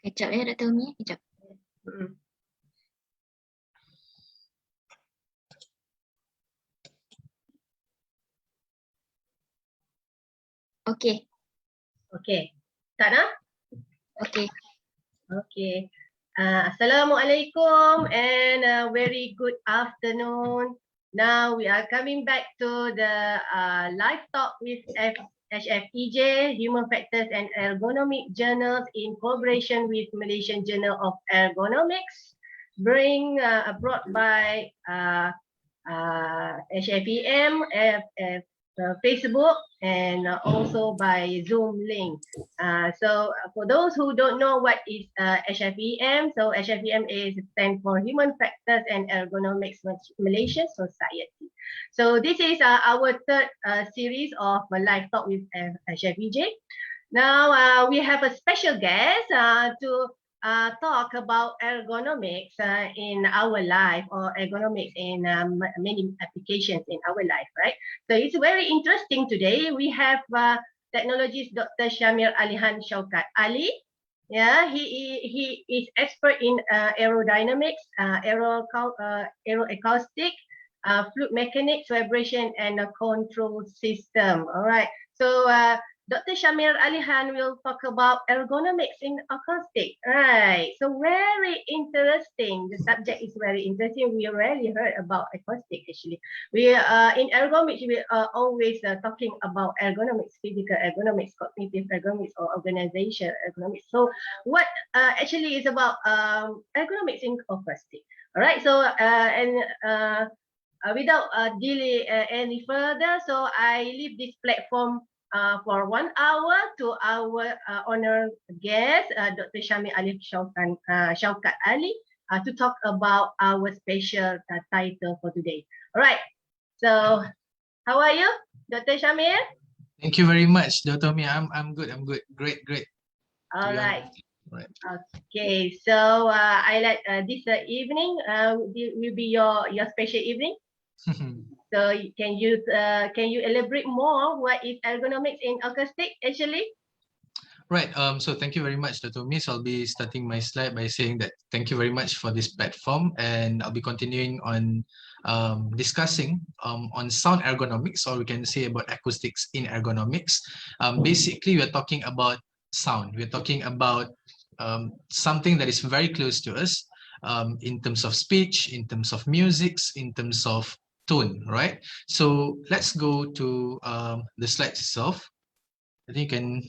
Kejap ya Dr. Umi, kejap. Okey. Okey. Start ah? Okey. Okay. Assalamualaikum and a very good afternoon. Now we are coming back to the live talk with HFEJ, Human Factors and Ergonomics Journals in collaboration with Malaysian Journal of Ergonomics, brought by HFEM, Facebook, and also by Zoom link. So for those who don't know what is HFEM, so HFEM is stand for Human Factors and Ergonomics Malaysia Society. So this is our third series of live talk with HFEJ. Now we have a special guest to talk about ergonomics in our life, or ergonomics in many applications in our life, right? So it's very interesting today. We have technologist Dr. Syamir Alihan Showkat Ali. Yeah, he is expert in aerodynamics, aeroacoustic, fluid mechanics, vibration, and control system. All right. So Dr. Syamir Alihan will talk about ergonomics in acoustic. Right. So very interesting. The subject is very interesting. We rarely heard about acoustic actually. We in ergonomics we are always talking about ergonomics, physical ergonomics, cognitive ergonomics, or organizational ergonomics. So what actually is about ergonomics in acoustic? All right. So without delay any further, so I leave this platform for 1 hour to our honored guest, Dr. Syamir Ali Showkat Ali, to talk about our special title for today. All right. So, how are you, Dr. Syamir? Thank you very much, Dr. Umi. I'm good. I'm good. Great. All right. Right. Okay. So I like this evening will be your special evening. So can you elaborate more what is ergonomics in acoustic actually? Right. So thank you very much, Dr. Umi. So I'll be starting my slide by saying that thank you very much for this platform, and I'll be continuing on discussing on sound ergonomics, or we can say about acoustics in ergonomics. Basically, we're talking about sound. We're talking about something that is very close to us in terms of speech, in terms of music, in terms of tone, right? So let's go to the slides itself. I think you can.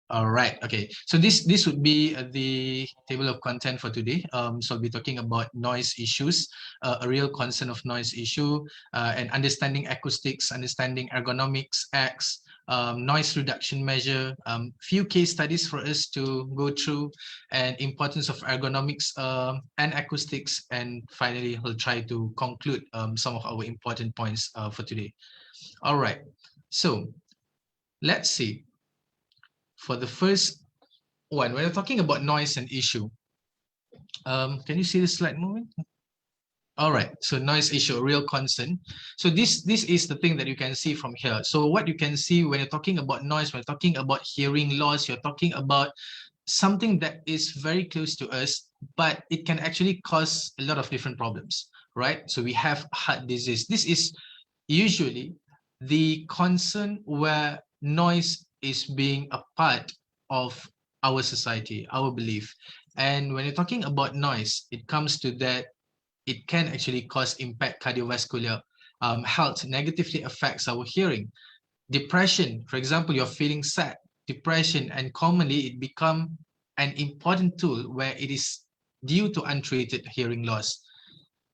All right. Okay. So this would be the table of content for today. So I'll be talking about noise issues, a real concern of noise issue, and understanding acoustics, understanding ergonomics, X, noise reduction measure, few case studies for us to go through, and importance of ergonomics and acoustics, and finally we'll try to conclude some of our important points for today. All right. So let's see. For the first one, when we're talking about noise and issue, can you see the slide moving? All right, so noise issue, a real concern. So this is the thing that you can see from here. So what you can see when you're talking about noise, when you're talking about hearing loss, you're talking about something that is very close to us, but it can actually cause a lot of different problems, right? So we have heart disease. This is usually the concern where noise is being a part of our society, our belief. And when you're talking about noise, it comes to that it can actually cause impact cardiovascular health, negatively affects our hearing. Depression, for example, you're feeling sad, depression, and commonly it become an important tool where it is due to untreated hearing loss.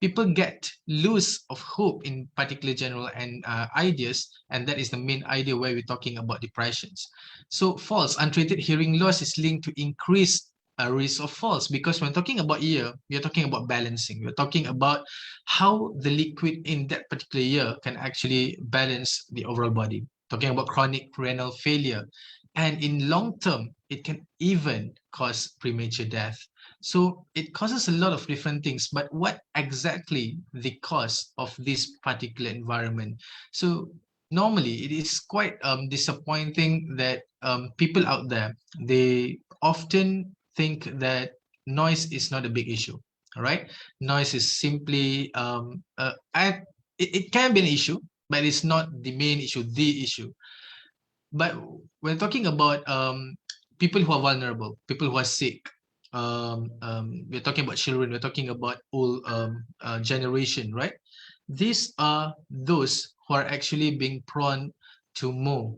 People get loose of hope in particular general and ideas, and that is the main idea where we're talking about depressions. So false, untreated hearing loss is linked to increased risk of falls, because when talking about ear, we're talking about balancing. We're talking about how the liquid in that particular ear can actually balance the overall body. Talking about chronic renal failure, and in long term, it can even cause premature death. So it causes a lot of different things, but what exactly the cause of this particular environment? So normally it is quite disappointing that people out there, they often think that noise is not a big issue. All right, noise is simply it can be an issue, but it's not the main issue, the issue. But we're talking about people who are vulnerable, people who are sick. We're talking about children. We're talking about old generation, right? These are those who are actually being prone to more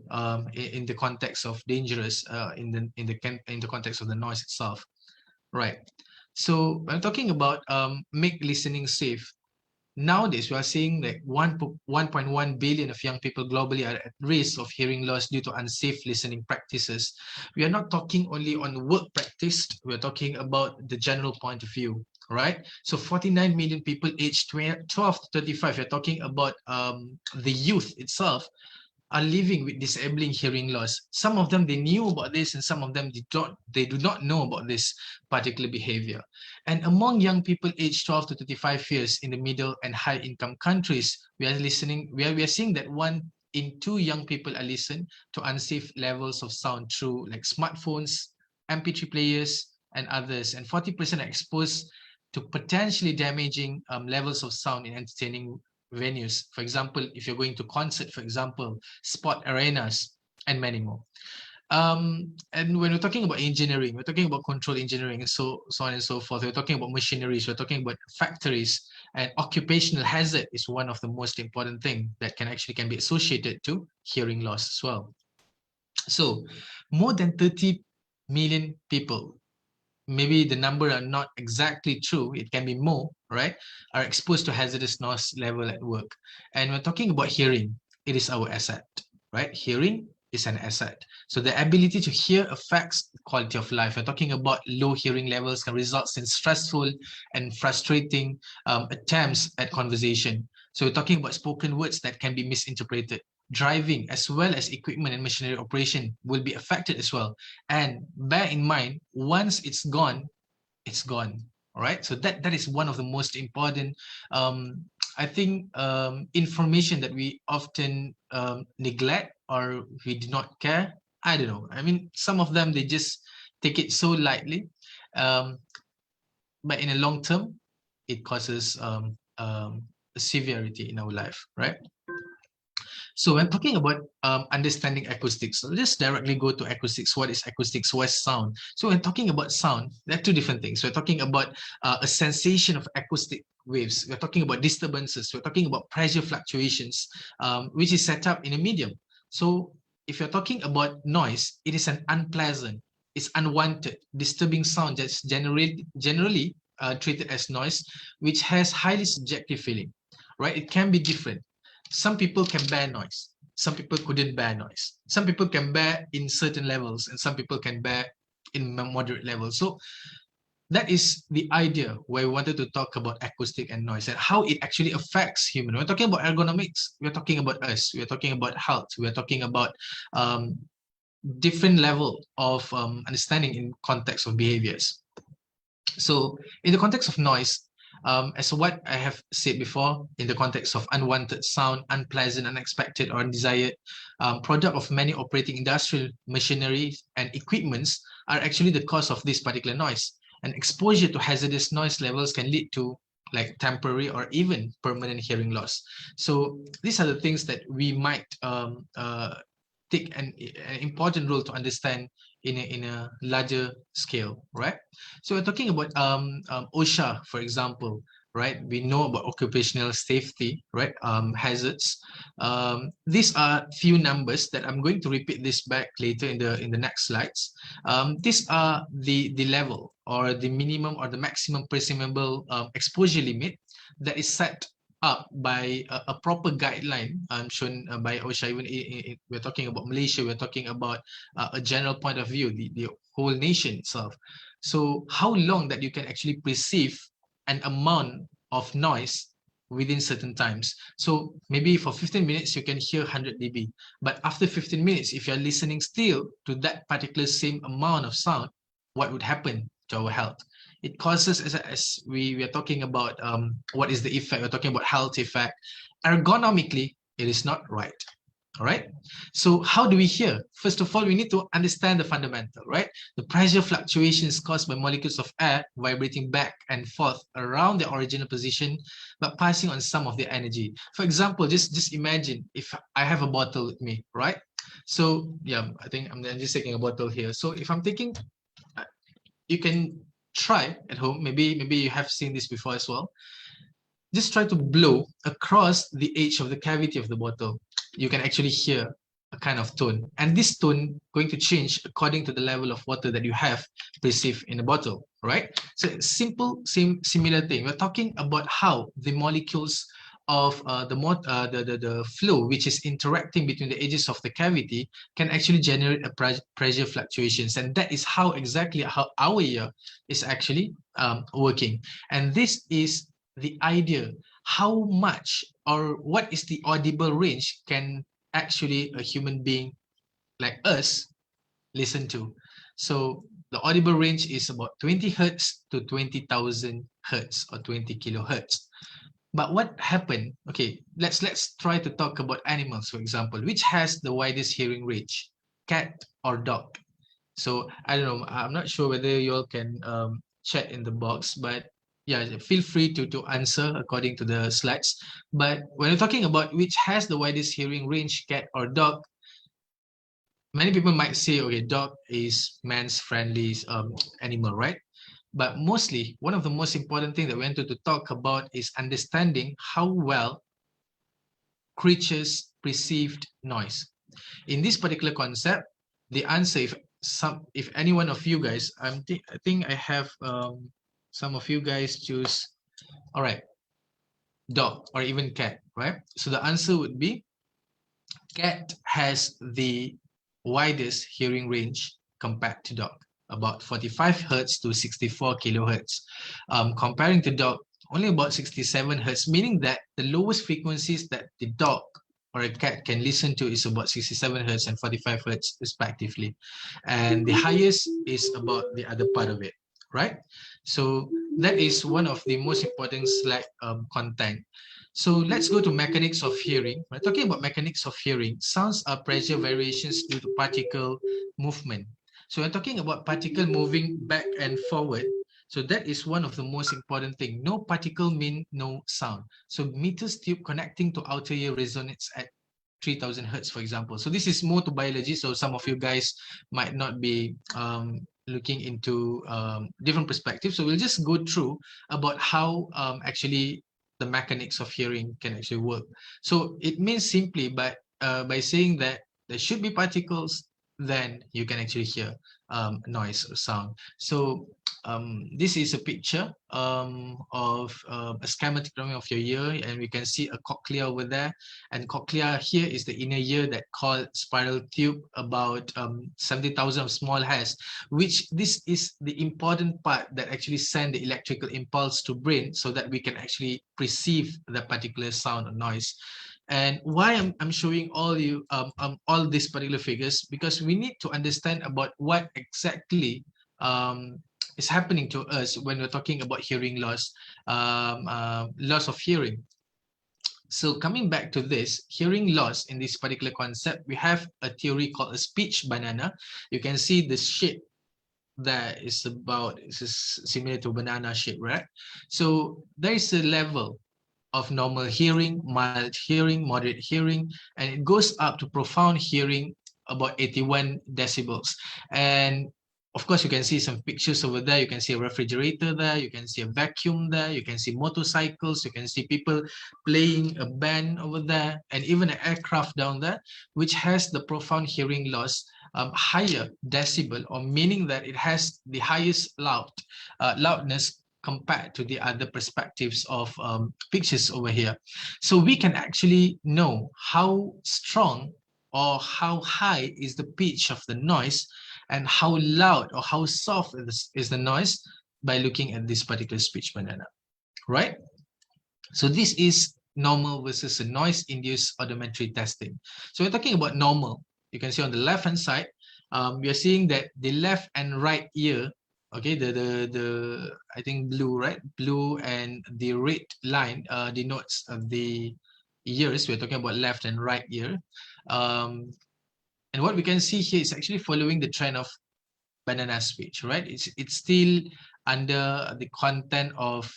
in the context of dangerous in the context of the noise itself, right? So when talking about make listening safe, nowadays we are seeing that 1.1 billion of young people globally are at risk of hearing loss due to unsafe listening practices. We are not talking only on work practice, we are talking about the general point of view, right? So 49 million people aged 12 to 35, you're talking about the youth itself, are living with disabling hearing loss. Some of them, they knew about this, and some of them they do not know about this particular behavior. And among young people aged 12 to 35 years in the middle and high income countries, we are seeing that 1 in 2 young people are listening to unsafe levels of sound through like smartphones, MP3 players, and others. And 40% are exposed to potentially damaging levels of sound in entertaining venues. For example, if you're going to concert, for example, sport arenas, and many more. And when we're talking about engineering, we're talking about control engineering, and so on and so forth. We're talking about machineries, we're talking about factories, and occupational hazard is one of the most important thing that can be associated to hearing loss as well. So more than 30 million people, maybe the number are not exactly true, it can be more, right, are exposed to hazardous noise level at work. And we're talking about hearing, it is our asset, right? Hearing is an asset. So the ability to hear affects quality of life. We're talking about low hearing levels can result in stressful and frustrating attempts at conversation. So we're talking about spoken words that can be misinterpreted. Driving as well as equipment and machinery operation will be affected as well. And bear in mind, once it's gone, it's gone. All right. So that is one of the most important, I think, information that we often neglect or we do not care. I don't know. I mean, some of them, they just take it so lightly. But in a long term, it causes a severity in our life, right? So when talking about understanding acoustics, so let's directly go to acoustics. What is acoustics? What is sound? So when talking about sound, there are two different things. We're talking about a sensation of acoustic waves. We're talking about disturbances. We're talking about pressure fluctuations, which is set up in a medium. So if you're talking about noise, it is an unpleasant, it's unwanted, disturbing sound that's generally treated as noise, which has highly subjective feeling, right? It can be different. Some people can bear noise, some people couldn't bear noise, some people can bear in certain levels, and some people can bear in moderate levels. So that is the idea where we wanted to talk about acoustic and noise and how it actually affects human. We're talking about ergonomics, we're talking about us, we're talking about health, we're talking about different level of understanding in context of behaviors. So in the context of noise, as what I have said before, in the context of unwanted sound, unpleasant, unexpected, or undesired product of many operating industrial machinery and equipments are actually the cause of this particular noise. And exposure to hazardous noise levels can lead to like temporary or even permanent hearing loss. So these are the things that we might take an important role to understand in a larger scale, right? So we're talking about OSHA, for example, right? We know about occupational safety, right? Hazards. These are few numbers that I'm going to repeat this back later in the next slides. These are the level or the minimum or the maximum permissible exposure limit that is set up by a proper guideline shown by OSHA. Even we're talking about Malaysia, we're talking about a general point of view, the whole nation itself. So how long that you can actually perceive an amount of noise within certain times. So maybe for 15 minutes you can hear 100 dB, but after 15 minutes, if you're listening still to that particular same amount of sound, what would happen to our health? It causes, as we are talking about what is the effect, we're talking about health effect. Ergonomically, it is not right. All right. So how do we hear? First of all, we need to understand the fundamental, right? The pressure fluctuations caused by molecules of air vibrating back and forth around their original position, but passing on some of their energy. For example, just imagine if I have a bottle with me, right? So yeah, I think I'm just taking a bottle here. So if I'm taking, you can try at home. Maybe you have seen this before as well. Just try to blow across the edge of the cavity of the bottle. You can actually hear a kind of tone, and this tone going to change according to the level of water that you have perceived in the bottle, right? So simple, similar thing. We're talking about how the molecules of the flow which is interacting between the edges of the cavity can actually generate a pressure fluctuations, and that is how exactly how our ear is actually working. And this is the idea how much or what is the audible range can actually a human being like us listen to. So the audible range is about 20 hertz to 20,000 hertz or 20 kilohertz. But what happened? Okay, let's try to talk about animals, for example, which has the widest hearing range, cat or dog. So I don't know. I'm not sure whether you all can chat in the box, but yeah, feel free to answer according to the slides. But when we're talking about which has the widest hearing range, cat or dog, many people might say, okay, dog is man's friendly animal, right? But mostly, one of the most important things that we wanted to talk about is understanding how well creatures perceived noise. In this particular concept, the answer, if any one of you guys, I think I have some of you guys choose, all right, dog or even cat, right? So the answer would be cat has the widest hearing range compared to dog, about 45 hertz to 64 kilohertz. Comparing to dog, only about 67 hertz, meaning that the lowest frequencies that the dog or a cat can listen to is about 67 hertz and 45 hertz respectively. And the highest is about the other part of it, right? So that is one of the most important slide content. So let's go to mechanics of hearing. We're talking about mechanics of hearing. Sounds are pressure variations due to particle movement. So we're talking about particle moving back and forward. So that is one of the most important thing. No particle mean no sound. So meters tube connecting to outer ear resonates at 3000 hertz, for example. So this is more to biology. So some of you guys might not be looking into different perspectives. So we'll just go through about how actually the mechanics of hearing can actually work. So it means simply by saying that there should be particles, then you can actually hear noise or sound. So this is a picture of a schematic drawing of your ear, and we can see a cochlea over there. And cochlea here is the inner ear that called spiral tube, about 70,000 of small hairs, which this is the important part that actually send the electrical impulse to brain so that we can actually perceive the particular sound or noise. And why I'm showing all these particular figures, because we need to understand about what exactly is happening to us when we're talking about hearing loss, loss of hearing. So coming back to this, hearing loss in this particular concept, we have a theory called a speech banana. You can see the shape that is similar to banana shape, right? So there is a level of normal hearing, mild hearing, moderate hearing, and it goes up to profound hearing, about 81 decibels. And of course, you can see some pictures over there. You can see a refrigerator there. You can see a vacuum there. You can see motorcycles. You can see people playing a band over there, and even an aircraft down there, which has the profound hearing loss, higher decibel, or meaning that it has the highest loudness compared to the other perspectives of pictures over here. So we can actually know how strong or how high is the pitch of the noise and how loud or how soft is the noise by looking at this particular speech banana, right? So this is normal versus a noise-induced audiometry testing. So we're talking about normal. You can see on the left-hand side, we are seeing that the left and right ear, okay, the I think blue, right? Blue and the red line denotes the ears. We're talking about left and right ear. And what we can see here is actually following the trend of banana speech, right? It's still under the content of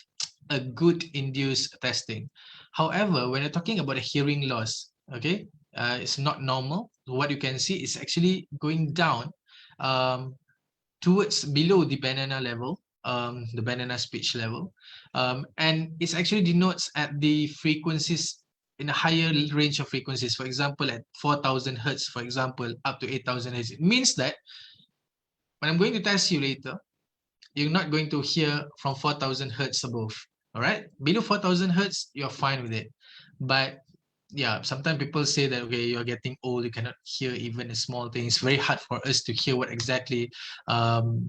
a good induced testing. However, when you're talking about a hearing loss, okay, it's not normal. What you can see is actually going down towards below the banana level, the banana speech level, and it actually denotes at the frequencies in a higher range of frequencies. For example, at 4,000 hertz, for example, up to 8,000 hertz. It means that when I'm going to test you later, you're not going to hear from 4,000 hertz above. All right, below 4,000 hertz, you're fine with it. But yeah, sometimes people say that, okay, you're getting old, you cannot hear even a small thing. It's very hard for us to hear what exactly people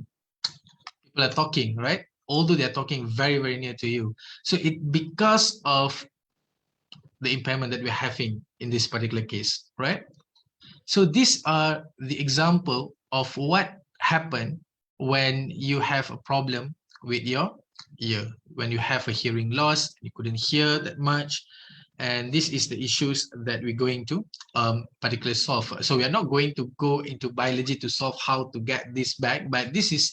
are talking, right? Although they're talking very, very near to you. So it because of the impairment that we're having in this particular case, right? So these are the example of what happened when you have a problem with your ear, when you have a hearing loss, you couldn't hear that much, and this is the issues that we're going to particularly solve. So we are not going to go into biology to solve how to get this back, but this is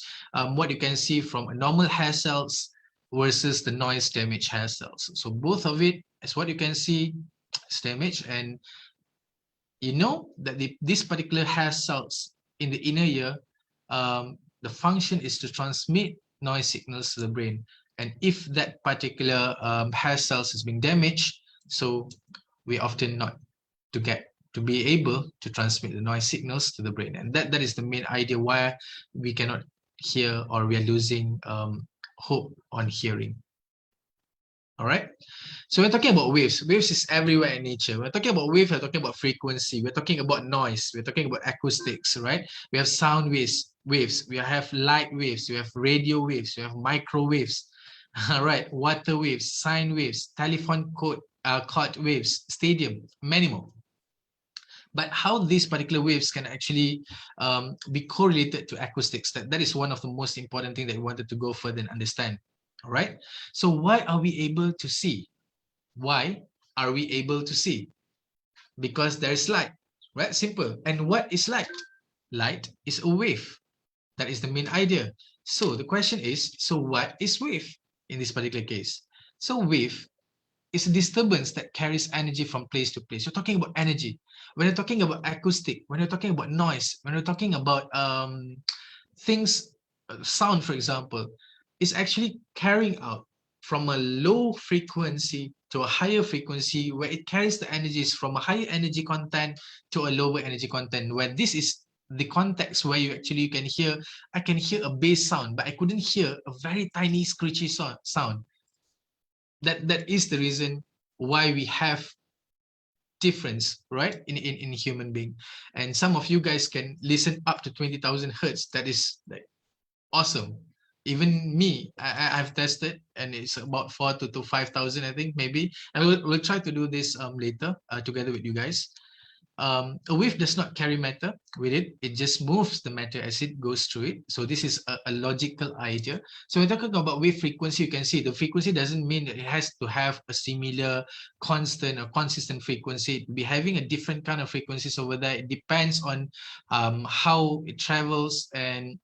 what you can see from a normal hair cells versus the noise damaged hair cells. So both of it is what you can see is damaged, and you know that this particular hair cells in the inner ear, the function is to transmit noise signals to the brain. And if that particular hair cells has been damaged, so we often not to be able to transmit the noise signals to the brain. And that is the main idea why we cannot hear, or we are losing hope on hearing. All right. So we're talking about waves. Waves is everywhere in nature. We're talking about wave, we're talking about frequency, we're talking about noise, we're talking about acoustics, right? We have sound waves, we have light waves, we have radio waves, we have microwaves, all right, water waves, sine waves, telephone cord waves, stadium, many more. But how these particular waves can actually be correlated to acoustics, that is one of the most important things that we wanted to go further and understand. All right. So why are we able to see? Why are we able to see? Because there is light, right? Simple. And what is light? Light is a wave. That is the main idea. So the question is, so what is wave in this particular case? So wave is a disturbance that carries energy from place to place. You're talking about energy. When you're talking about acoustic, when you're talking about noise, when you're talking about things, sound, for example, is actually carrying out from a low frequency to a higher frequency, where it carries the energies from a higher energy content to a lower energy content, where this is the context where you can hear, I can hear a bass sound, but I couldn't hear a very tiny screechy sound. That is the reason why we have difference, right, in human being. And some of you guys can listen up to 20,000 hertz. That is like awesome. Even me, I've tested, and it's about 4,000 to 5,000, I think, maybe. And we'll try to do this later together with you guys. A wave does not carry matter with it. It just moves the matter as it goes through it. So this is a logical idea. So when talking about wave frequency, you can see the frequency doesn't mean that it has to have a similar, constant or consistent frequency. It will be having a different kind of frequencies over there. It depends on how it travels and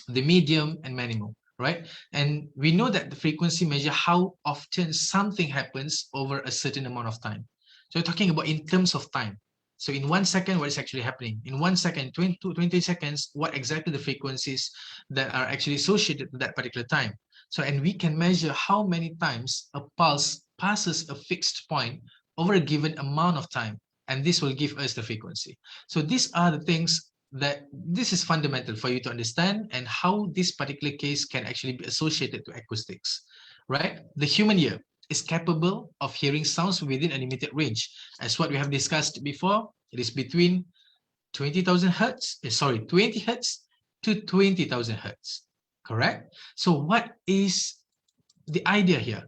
the medium and many more, right? And we know that the frequency measure how often something happens over a certain amount of time. So we're talking about in terms of time. So in 1 second, what is actually happening? In 1 second, 20 seconds, what exactly the frequencies that are actually associated with that particular time. So, and we can measure how many times a pulse passes a fixed point over a given amount of time, and this will give us the frequency. So these are the things that this is fundamental for you to understand, and how this particular case can actually be associated to acoustics, right? The human ear is capable of hearing sounds within a limited range. As what we have discussed before, it is between 20,000 hertz, 20 hertz to 20,000 hertz, correct? So what is the idea here?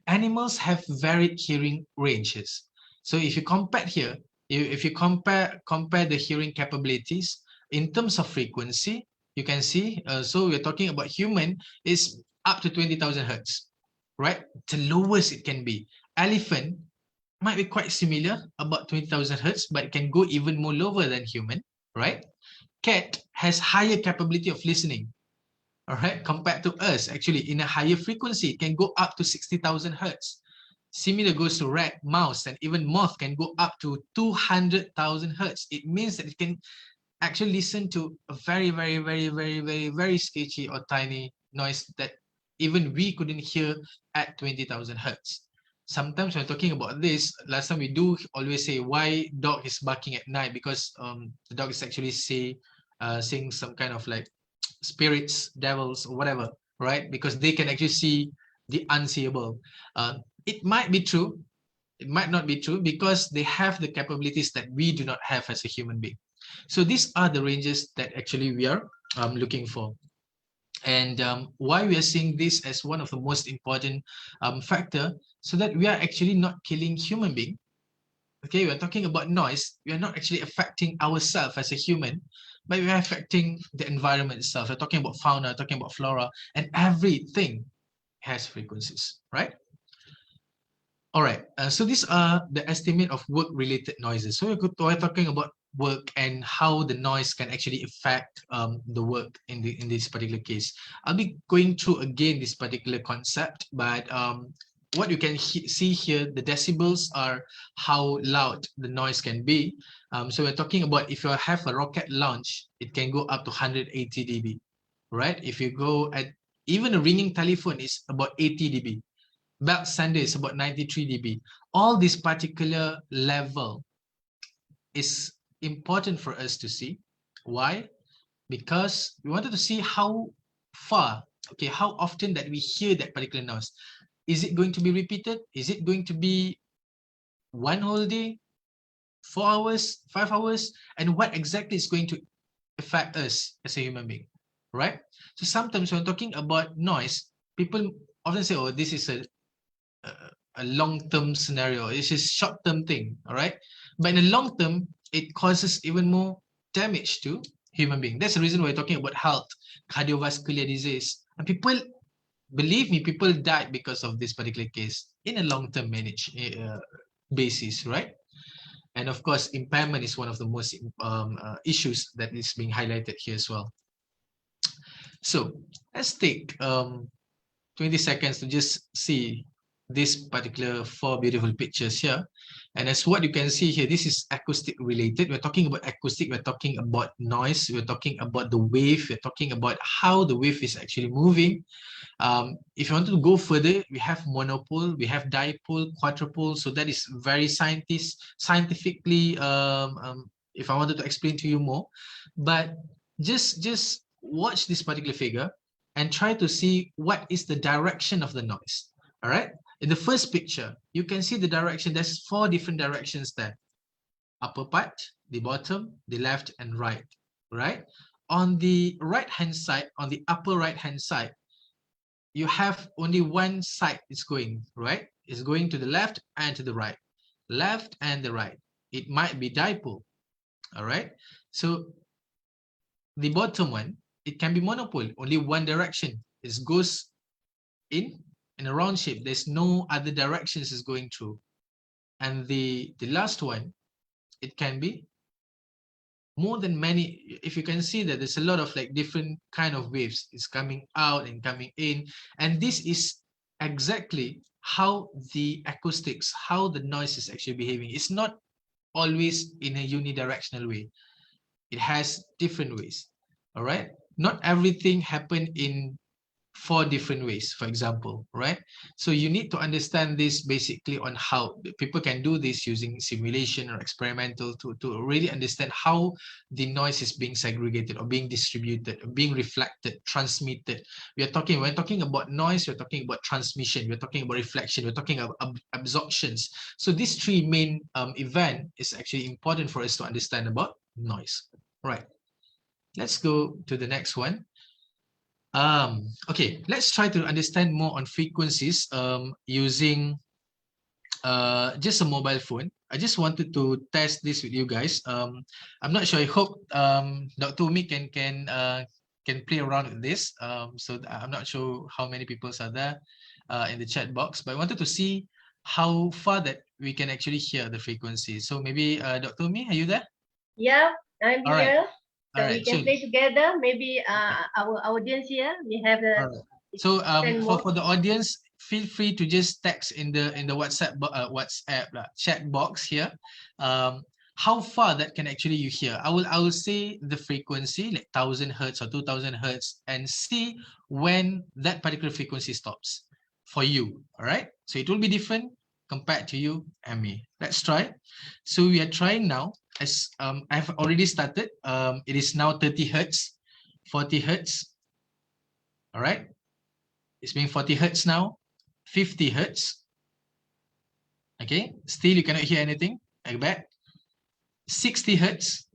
Animals have varied hearing ranges. So if you compare here, if you compare the hearing capabilities in terms of frequency, you can see, so we're talking about human is up to 20,000 hertz, right? The lowest it can be. Elephant might be quite similar, about 20,000 hertz, but it can go even more lower than human, right? Cat has higher capability of listening, all right, compared to us. Actually, in a higher frequency, it can go up to 60,000 hertz. Similar goes to rat, mouse, and even moth can go up to 200,000 hertz. It means that it can actually listen to a very sketchy or tiny noise that even we couldn't hear at 20,000 hertz. Sometimes when talking about this, last time we do always say why dog is barking at night, because the dog is actually seeing some kind of like spirits, devils, or whatever, right? Because they can actually see the unseeable. It might be true, it might not be true, because they have the capabilities that we do not have as a human being. So these are the ranges that actually we are looking for. And why we are seeing this as one of the most important factor, so that we are actually not killing human being. Okay, we're talking about noise. We are not actually affecting ourselves as a human, but we are affecting the environment itself. We're talking about fauna, talking about flora, and everything has frequencies, right? All right, so these are the estimate of work-related noises. So we're talking about work and how the noise can actually affect the work in this particular case. I'll be going through again this particular concept, but what you can see here, the decibels are how loud the noise can be. So we're talking about if you have a rocket launch, it can go up to 180 dB, right? If you go at even a ringing telephone is about 80 dB. Belt sander is about 93 dB. All this particular level is important for us to see. Why? Because we wanted to see how far, okay, how often that we hear that particular noise. Is it going to be repeated? Is it going to be one whole day, 4 hours, 5 hours? And what exactly is going to affect us as a human being, right? So sometimes when talking about noise, people often say, oh, this is a long-term scenario. This is short-term thing, all right? But in the long term, it causes even more damage to human being. That's the reason we're talking about health, cardiovascular disease. And people, believe me, people died because of this particular case in a long-term basis, right? And of course, impairment is one of the most issues that is being highlighted here as well. So let's take 20 seconds to just see this particular 4 beautiful pictures here. And as what you can see here, this is acoustic related. We're talking about acoustic, we're talking about noise, we're talking about the wave, we're talking about how the wave is actually moving. If you want to go further, we have monopole, we have dipole, quadrupole. So that is very scientifically, if I wanted to explain to you more. But just watch this particular figure and try to see what is the direction of the noise. All right. In the first picture, you can see the direction. There's 4 different directions there. Upper part, the bottom, the left, and right. Right. On the right-hand side, on the upper right-hand side, you have only one side it's going, right? It's going to the left and to the right. Left and the right. It might be dipole. All right. So the bottom one, it can be monopole, only one direction. It goes in a round shape. There's no other directions it's going through. And the last one, it can be more than many. If you can see that there's a lot of like different kind of waves. It's coming out and coming in. And this is exactly how the acoustics, how the noise is actually behaving. It's not always in a unidirectional way. It has different ways. All right. Not everything happened in 4 different ways, for example, right? So you need to understand this basically on how people can do this using simulation or experimental to really understand how the noise is being segregated or being distributed, or being reflected, transmitted. When talking about noise, we're talking about transmission, we're talking about reflection, we're talking about absorptions. So these 3 main event is actually important for us to understand about noise. Right. Let's go to the next one. Okay, let's try to understand more on frequencies using just a mobile phone. I just wanted to test this with you guys. I'm not sure. I hope Dr. Umi can play around with this. So I'm not sure how many people are there in the chat box, but I wanted to see how far that we can actually hear the frequency. So maybe Dr. Umi, are you there? Yeah, I'm All right. here. All So we right. can So play together. Maybe our audience here, we have all the right. So send for more. the audience, feel free to just text in the WhatsApp chat box here. How far that can actually you hear. I will say the frequency like 1000 hertz or 2000 hertz and see when that particular frequency stops for you. All right. So it will be different compared to you and me. Let's try. So we are trying now. As I've already started. It is now 30 hertz, 40 hertz. All right. It's being 40 hertz now, 50 hertz. Okay, still you cannot hear anything. Like that. 60 hertz.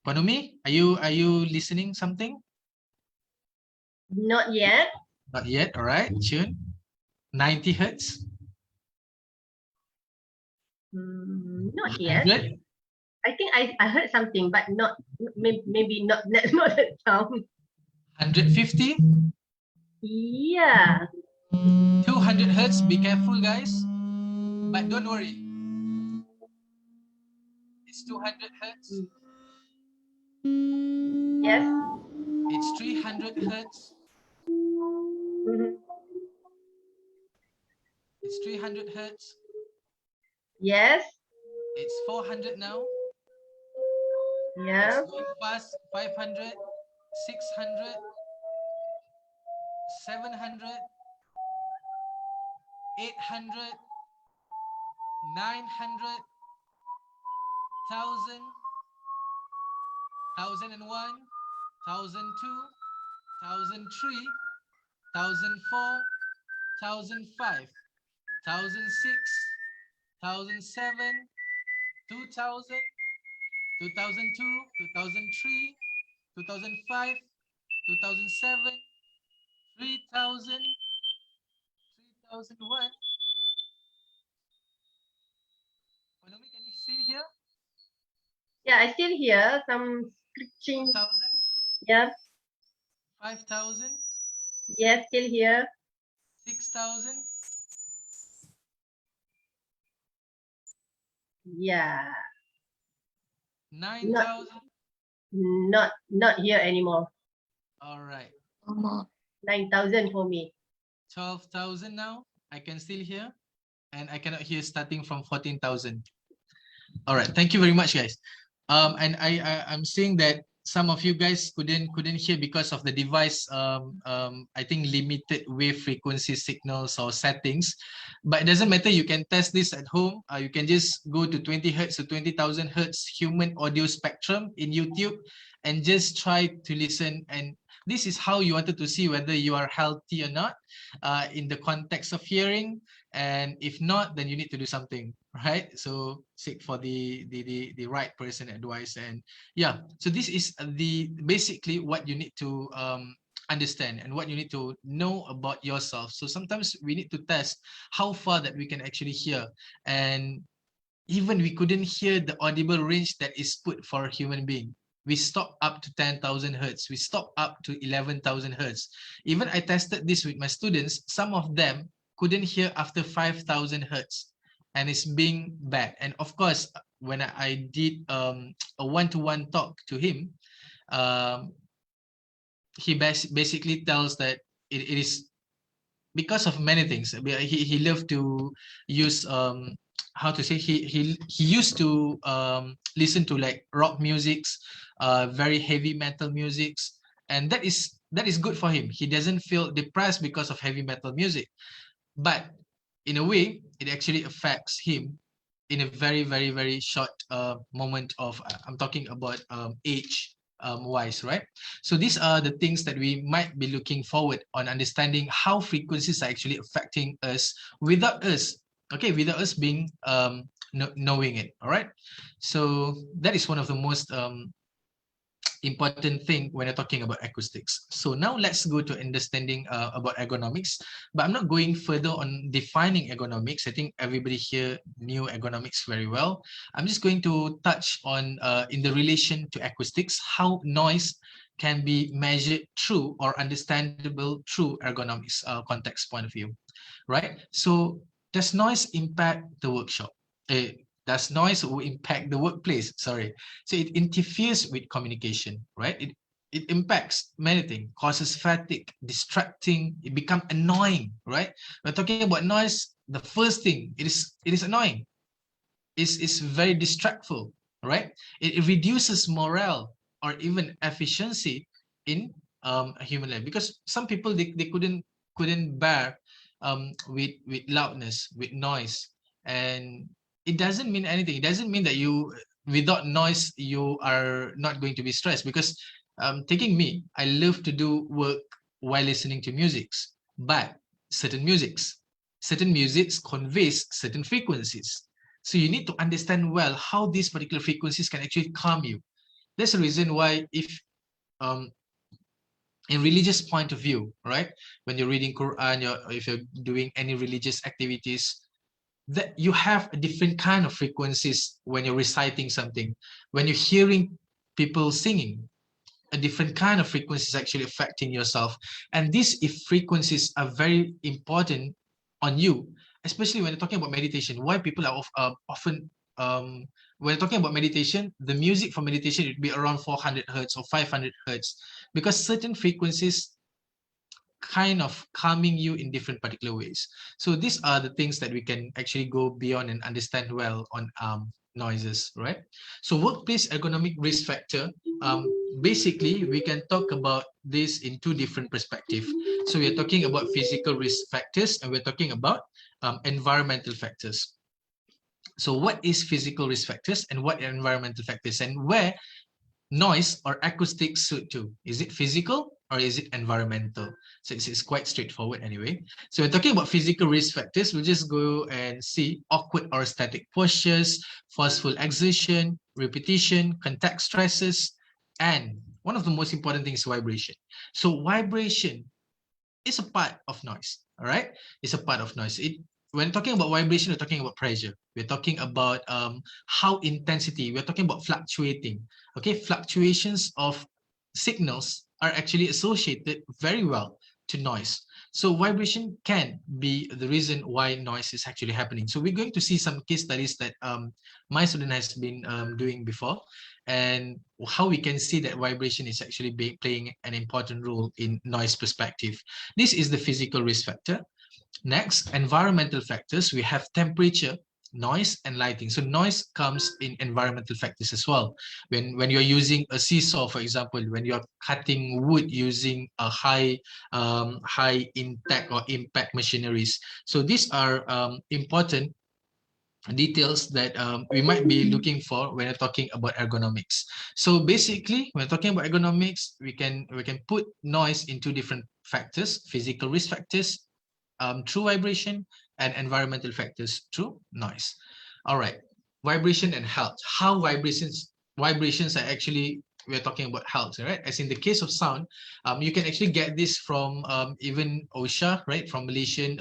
Panumi, are you listening something? Not yet. Not yet. All right, tune. 90 hertz. Not yet. 100. I think I heard something, but not maybe not not that sound. 150. Yeah. 200 hertz. Be careful, guys. But don't worry. It's 200 hertz. Yes. It's 300 hertz. Mhm. It's 300 hertz. Yes. It's 400 now. Yeah. It's going fast. 500, 600, 700, 800, 900, 1000, 1001, 1002, 1003, 1004, 1005, 1006, 1007, 2000, 2002, 2003, 2005, 2007, 3000, 3001. Panumi, can you see here? Yeah, I still hear some screeching. 4000, Yeah. 5000, Yes, still here. 6000, Yeah. 9000. Not here anymore. All right. No more. 9,000 for me. 12,000 now. I can still hear. And I cannot hear starting from 14,000. All right. Thank you very much, guys. And I'm seeing that some of you guys couldn't hear because of the device I think limited wave frequency signals or settings, but it doesn't matter. You can test this at home. You can just go to 20 hertz to 20,000 hertz human audio spectrum in YouTube and just try to listen, and this is how you wanted to see whether you are healthy or not in the context of hearing, and if not, then you need to do something, right? So seek for the right person advice. And yeah, so this is the basically what you need to understand and what you need to know about yourself. So sometimes we need to test how far that we can actually hear, and even we couldn't hear the audible range that is put for a human being. We stop up to 10,000 hertz. We stop up to 11,000 hertz. Even I tested this with my students. Some of them couldn't hear after 5,000 hertz, and it's being bad. And of course, when I did a one-to-one talk to him, um, he basically tells that it is because of many things. He loved to use how to say, he used to listen to like rock musics, very heavy metal musics, and that is good for him. He doesn't feel depressed because of heavy metal music, but in a way it actually affects him in a very very very short moment of I'm talking about age wise, right? So these are the things that we might be looking forward on understanding how frequencies are actually affecting us without us, okay, without us being knowing it. All right, so that is one of the most important thing when you're talking about acoustics. So now let's go to understanding about ergonomics, but I'm not going further on defining ergonomics. I think everybody here knew ergonomics very well. I'm just going to touch on in the relation to acoustics, how noise can be measured through or understandable through ergonomics context point of view, right? So does noise impact the workshop? Does noise impact the workplace? Sorry. So it interferes with communication, right? It impacts many things, causes fatigue, distracting, it becomes annoying, right? We're talking about noise, the first thing, it is annoying. It's very distractful, right? It reduces morale or even efficiency in a human life, because some people they couldn't bear with loudness, with noise, and it doesn't mean anything. It doesn't mean that you, without noise, you are not going to be stressed, because taking me, I love to do work while listening to musics, but certain musics conveys certain frequencies. So you need to understand well how these particular frequencies can actually calm you. That's the reason why, if um, in religious point of view, right, when you're reading Quran, if you're doing any religious activities, that you have a different kind of frequencies when you're reciting something. When you're hearing people singing, a different kind of frequency is actually affecting yourself. And these frequencies are very important on you, especially when you're talking about meditation. Why people are often, when you're talking about meditation, the music for meditation would be around 400 hertz or 500 hertz, because certain frequencies kind of calming you in different particular ways. So these are the things that we can actually go beyond and understand well on noises, right? So workplace ergonomic risk factor, basically we can talk about this in two different perspectives. So we are talking about physical risk factors, and we're talking about environmental factors. So what is physical risk factors and what are environmental factors, and where noise or acoustic suit to? Is it physical or is it environmental? So it's quite straightforward anyway. So we're talking about physical risk factors. We'll just go and see awkward or static postures, forceful exertion, repetition, contact stresses, and one of the most important things is vibration. So vibration is a part of noise, all right? It's a part of noise. When talking about vibration, we're talking about pressure. We're talking about how intensity, we're talking about fluctuating. Okay, fluctuations of signals are actually associated very well to noise. So vibration can be the reason why noise is actually happening. So we're going to see some case studies that my student has been doing before, and how we can see that vibration is actually playing an important role in noise perspective. This is the physical risk factor. Next, environmental factors. We have temperature, noise, and lighting. So noise comes in environmental factors as well. When you're using a seesaw, for example, when you're cutting wood using a high intact or impact machineries. So these are important details that we might be looking for when we're talking about ergonomics. So basically, when we're talking about ergonomics, we can put noise into different factors: physical risk factors through vibration, and environmental factors through noise. All right, vibration and health. How vibrations are actually, we're talking about health, right? As in the case of sound, you can actually get this from even OSHA, right? From Malaysian,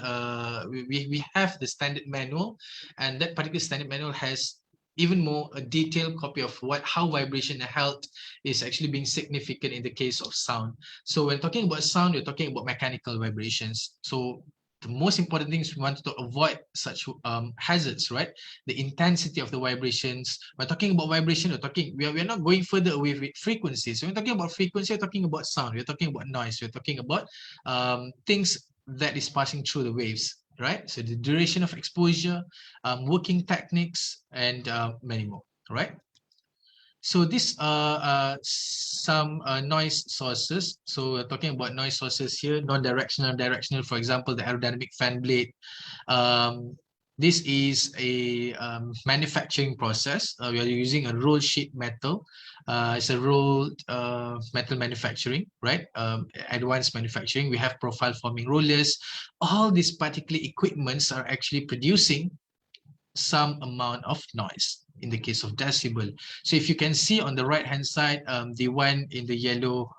we have the standard manual, and that particular standard manual has even more a detailed copy of how vibration and health is actually being significant in the case of sound. So when talking about sound, we're talking about mechanical vibrations. So the most important things, we want to avoid such hazards, right? The intensity of the vibrations. We're talking about vibration, we're not going further away with frequencies. So we're talking about frequency, we're talking about sound, we're talking about noise, we're talking about things that is passing through the waves, right? So the duration of exposure, working techniques, and many more, right? So these are some noise sources. So we're talking about noise sources here: non-directional, directional. For example, the aerodynamic fan blade. This is a manufacturing process. We are using a roll sheet metal. It's a rolled metal manufacturing, right? Advanced manufacturing. We have profile forming rollers. All these particular equipments are actually producing some amount of noise in the case of decibel. So if you can see on the right hand side, the one in the yellow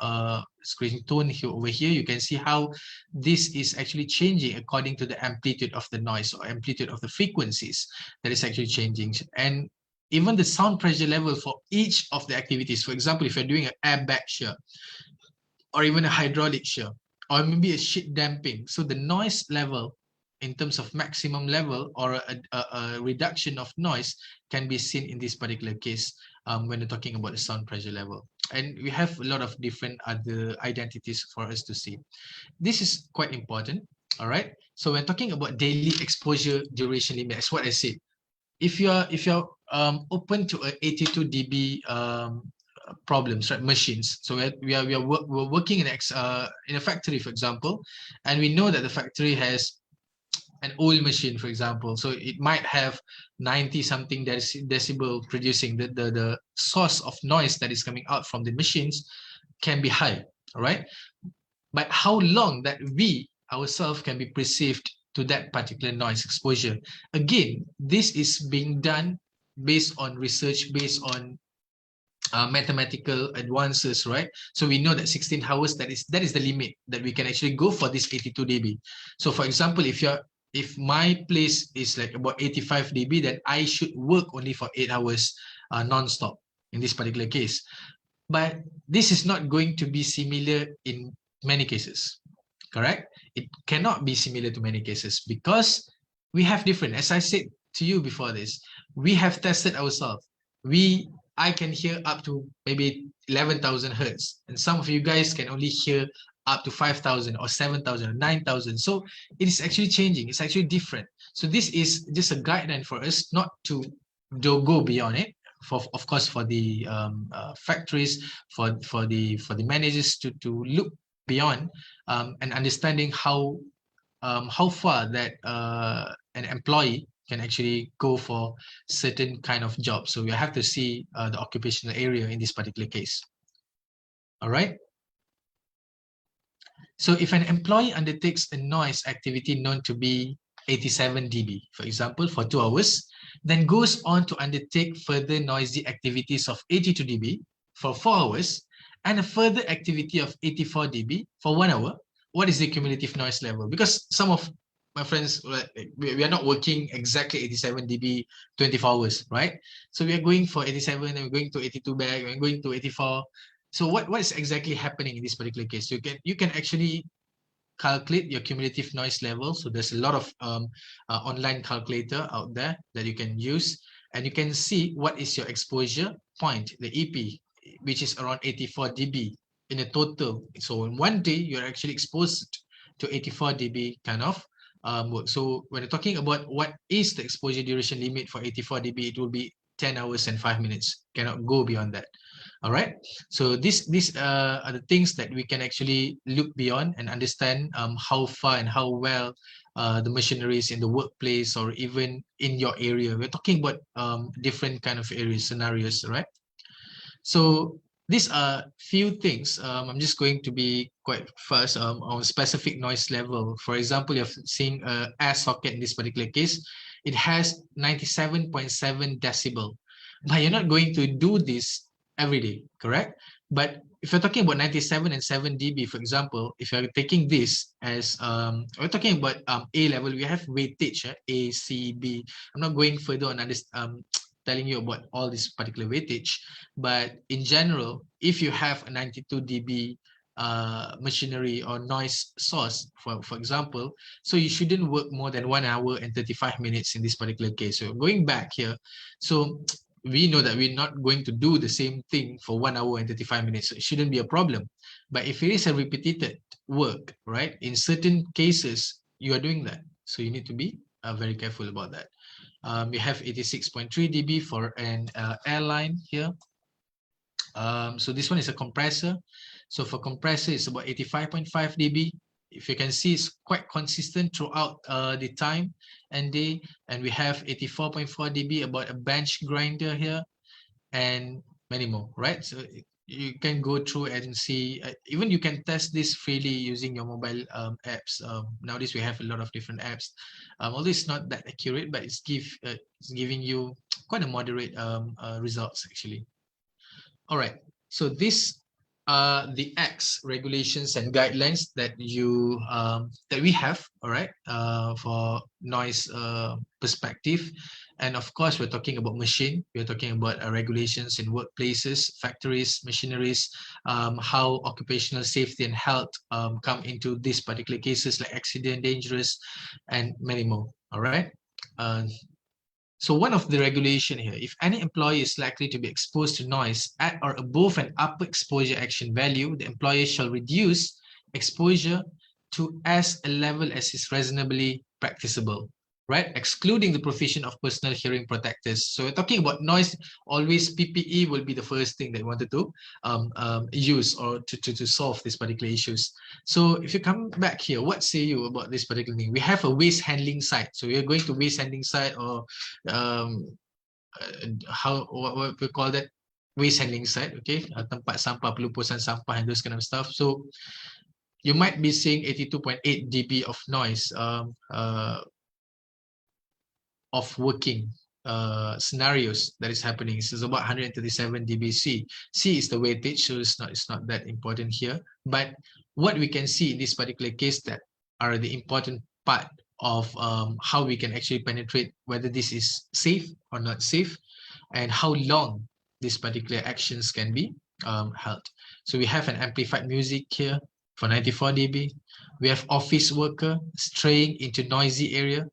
screen tone here, over here, you can see how this is actually changing according to the amplitude of the noise or amplitude of the frequencies that is actually changing. And even the sound pressure level for each of the activities. For example, if you're doing an airbag shear, or even a hydraulic shear, or maybe a sheet damping, so the noise level in terms of maximum level or a reduction of noise can be seen in this particular case when you're talking about the sound pressure level. And we have a lot of different other identities for us to see. This is quite important. All right. So when talking about daily exposure duration limit, that's what I said. If you're open to a 82 dB problems, right? Machines. So we're working in a factory, for example, and we know that the factory has an old machine, for example. So it might have 90 something decibel producing. The source of noise that is coming out from the machines can be high. All right. But how long that we ourselves can be perceived to that particular noise exposure? Again, this is being done based on research, based on mathematical advances, right? So we know that 16 hours, that is the limit that we can actually go for this 82 dB. So for example, if my place is like about 85 dB, then I should work only for 8 hours non-stop in this particular case. But this is not going to be similar in many cases, correct? It cannot be similar to many cases because we have different, as I said to you before this, we have tested ourselves. I can hear up to maybe 11,000 hertz, and some of you guys can only hear up to 5,000 or 7,000 or 9,000. So it is actually changing. It's actually different. So this is just a guideline for us not to go beyond it. Of course, for the factories, for the managers to look beyond and understanding how far that an employee can actually go for certain kind of job. So we have to see the occupational area in this particular case. All right. So if an employee undertakes a noise activity known to be 87 dB, for example, for 2 hours, then goes on to undertake further noisy activities of 82 dB for 4 hours, and a further activity of 84 dB for 1 hour, what is the cumulative noise level? Because some of my friends, we are not working exactly 87 dB 24 hours, right? So we are going for 87 and we're going to 82 back, we're going to 84. So what is exactly happening in this particular case? You can actually calculate your cumulative noise level. So there's a lot of online calculator out there that you can use, and you can see what is your exposure point, the EP, which is around 84 dB in a total. So in one day, you're actually exposed to 84 dB kind of work. So when you're talking about what is the exposure duration limit for 84 dB, it will be 10 hours and 5 minutes. Cannot go beyond that. All right. So these are the things that we can actually look beyond and understand how far and how well the machineries in the workplace or even in your area. We're talking about different kind of areas, scenarios, right? So these are few things. I'm just going to be quite fast on specific noise level. For example, you're seeing an air socket in this particular case. It has 97.7 decibel. But you're not going to do this every day, correct? But if you're talking about 97 and 7 dB, for example, if you're taking this as, we're talking about A level, we have weightage, A, C, B. I'm not going further on telling you about all this particular weightage, but in general, if you have a 92 dB machinery or noise source, for example, so you shouldn't work more than 1 hour and 35 minutes in this particular case. So going back here, so we know that we're not going to do the same thing for 1 hour and 35 minutes. So it shouldn't be a problem. But if it is a repeated work, right, in certain cases, you are doing that. So you need to be very careful about that. We have 86.3 dB for an airline here. So this one is a compressor. So for compressor, it's about 85.5 dB. If you can see, it's quite consistent throughout the time and day. And we have 84.4 dB about a bench grinder here and many more, right? So you can go through and see, even you can test this freely using your mobile apps. Nowadays, we have a lot of different apps. Although it's not that accurate, but it's giving you quite a moderate results actually. All right, so this are the X regulations and guidelines that we have, all right, for noise perspective. And of course, we're talking about machine. We're talking about regulations in workplaces, factories, machineries, how occupational safety and health come into these particular cases like accident, dangerous, and many more. All right. Uh, so one of the regulation here, if any employee is likely to be exposed to noise at or above an upper exposure action value, the employer shall reduce exposure to as a level as is reasonably practicable, right? Excluding the provision of personal hearing protectors. So we're talking about noise, always PPE will be the first thing that you wanted to use or to solve these particular issues. So if you come back here, what say you about this particular thing? We have a waste handling site. So we are going to waste handling site or what we call that, waste handling site, okay, tempat sampah, pelupusan sampah and those kind of stuff. So you might be seeing 82.8 dB of noise of working scenarios that is happening. So it's about 137 dB C. C is the weightage, so it's not that important here. But what we can see in this particular case that are the important part of how we can actually penetrate whether this is safe or not safe, and how long these particular actions can be held. So we have an amplified music here for 94 dB. We have office worker straying into noisy area.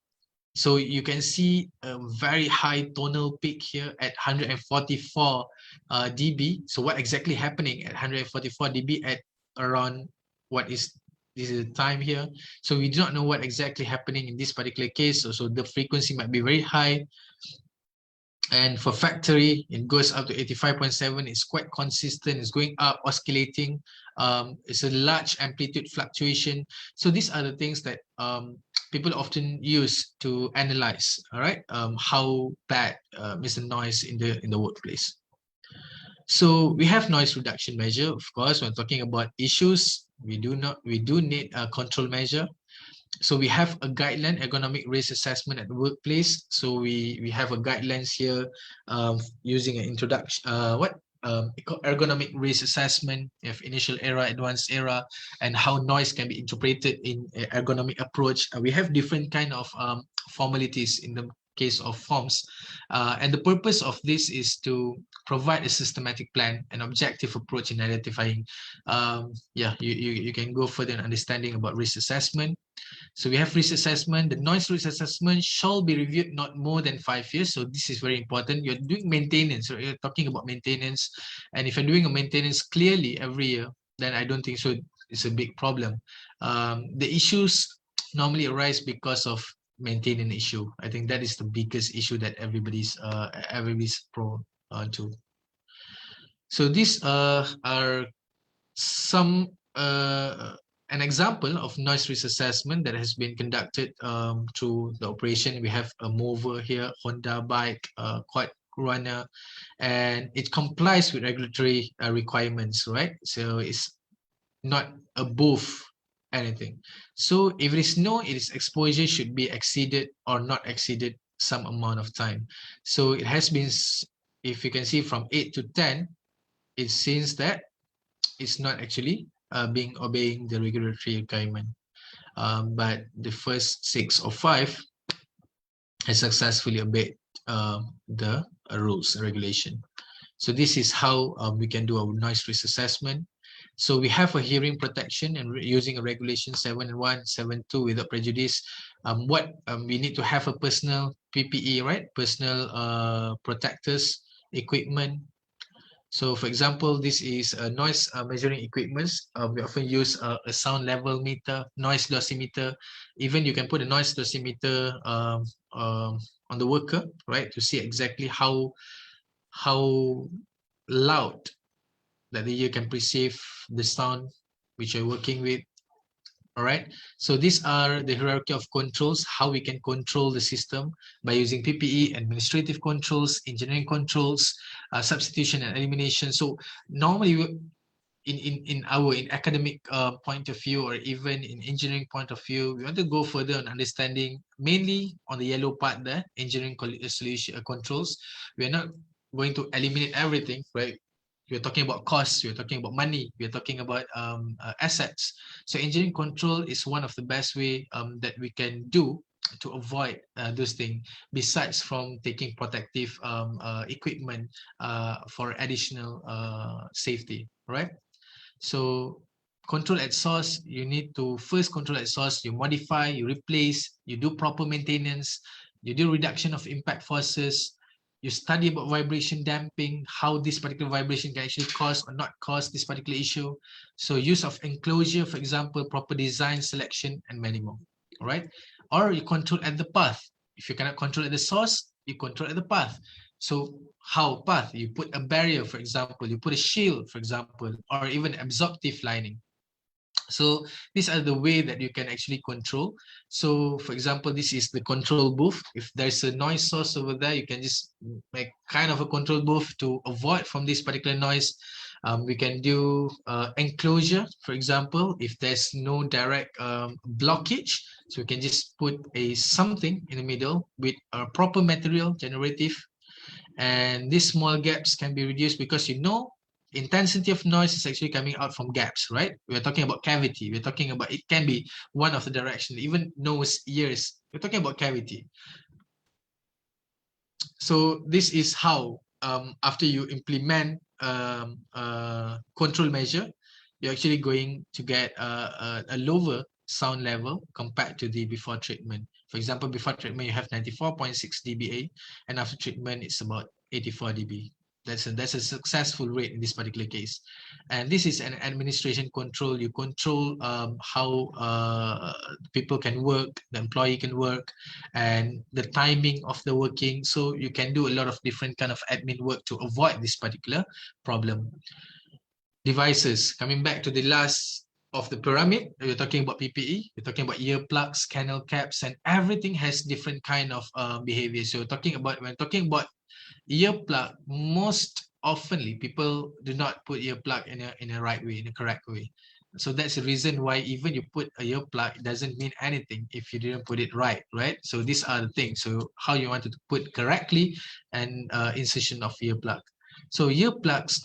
So you can see a very high tonal peak here at 144 dB. So what exactly happening at 144 dB at around what is this is the time here. So we do not know what exactly happening in this particular case. So the frequency might be very high. And for factory, it goes up to 85.7. It's quite consistent. It's going up, oscillating. It's a large amplitude fluctuation. So these are the things that people often use to analyze. All right, how bad is the noise in the workplace. So we have noise reduction measure. Of course, when talking about issues, we do need a control measure. So we have a guideline, ergonomic risk assessment at the workplace. So we have a guidelines here using an introduction, ergonomic risk assessment of initial era, advanced era, and how noise can be interpreted in ergonomic approach. We have different kind of formalities in the case of forms. And the purpose of this is to provide a systematic plan, an objective approach in identifying, you can go further in understanding about risk assessment. So we have risk assessment. The noise risk assessment shall be reviewed not more than 5 years. So this is very important. You're doing maintenance, or you're talking about maintenance. And if you're doing a maintenance clearly every year, then I don't think so. It's a big problem. The issues normally arise because of maintenance issue. I think that is the biggest issue that everybody's prone to. So these are some an example of noise risk assessment that has been conducted through the operation. We have a mover here, Honda bike, quad runner, and it complies with regulatory requirements, right? So it's not above anything. So if it is known its exposure should be exceeded or not exceeded some amount of time. So it has been, if you can see from 8 to 10, it seems that it's not actually obeying the regulatory requirement. But the first 6 or 5 has successfully obeyed the rules and regulation. So this is how we can do our noise risk assessment. So we have a hearing protection and using a regulation 7.1, 7.2 without prejudice. We need to have a personal PPE, right? Personal protectors, equipment. So for example, this is a noise measuring equipment. We often use a sound level meter, noise dosimeter. Even you can put a noise dosimeter on the worker, right? To see exactly how loud that the ear can perceive the sound which you're working with. All right, so these are the hierarchy of controls, how we can control the system by using PPE, administrative controls, engineering controls, substitution and elimination. So normally in academic point of view, or even in engineering point of view, we want to go further on understanding mainly on the yellow part there, engineering solution controls. We are not going to eliminate everything, right? We're talking about costs, we're talking about money, we're talking about assets. So engineering control is one of the best way that we can do to avoid those things, besides from taking protective equipment for additional safety, right? So control at source, you need to first control at source, you modify, you replace, you do proper maintenance, you do reduction of impact forces, you study about vibration damping, how this particular vibration can actually cause or not cause this particular issue. So use of enclosure, for example, proper design, selection, and many more, all right? Or you control at the path. If you cannot control at the source, you control at the path. So how path? You put a barrier, for example, you put a shield, for example, or even absorptive lining. So these are the way that you can actually control. So for example, this is the control booth. If there's a noise source over there, you can just make kind of a control booth to avoid from this particular noise. We can do enclosure, for example, if there's no direct blockage. So we can just put a something in the middle with a proper material, generative, and these small gaps can be reduced because intensity of noise is actually coming out from gaps, right? We're talking about cavity. We're talking about, it can be one of the direction, even nose, ears. We're talking about cavity. So this is how, after you implement control measure, you're actually going to get a lower sound level compared to the before treatment. For example, before treatment, you have 94.6 dBA, and after treatment, it's about 84 dB. That's a successful rate in this particular case. And this is an administration control. You control how people can work, the employee can work, and the timing of the working. So you can do a lot of different kind of admin work to avoid this particular problem. Devices, coming back to the last of the pyramid, we're talking about PPE, we're talking about earplugs, kennel caps, and everything has different kind of behavior. So when talking about earplug, most oftenly people do not put earplug in a right way, in a correct way. So that's the reason why even you put a earplug, it doesn't mean anything if you didn't put it right? So these are the things. So how you want to put correctly, and insertion of earplug. So earplugs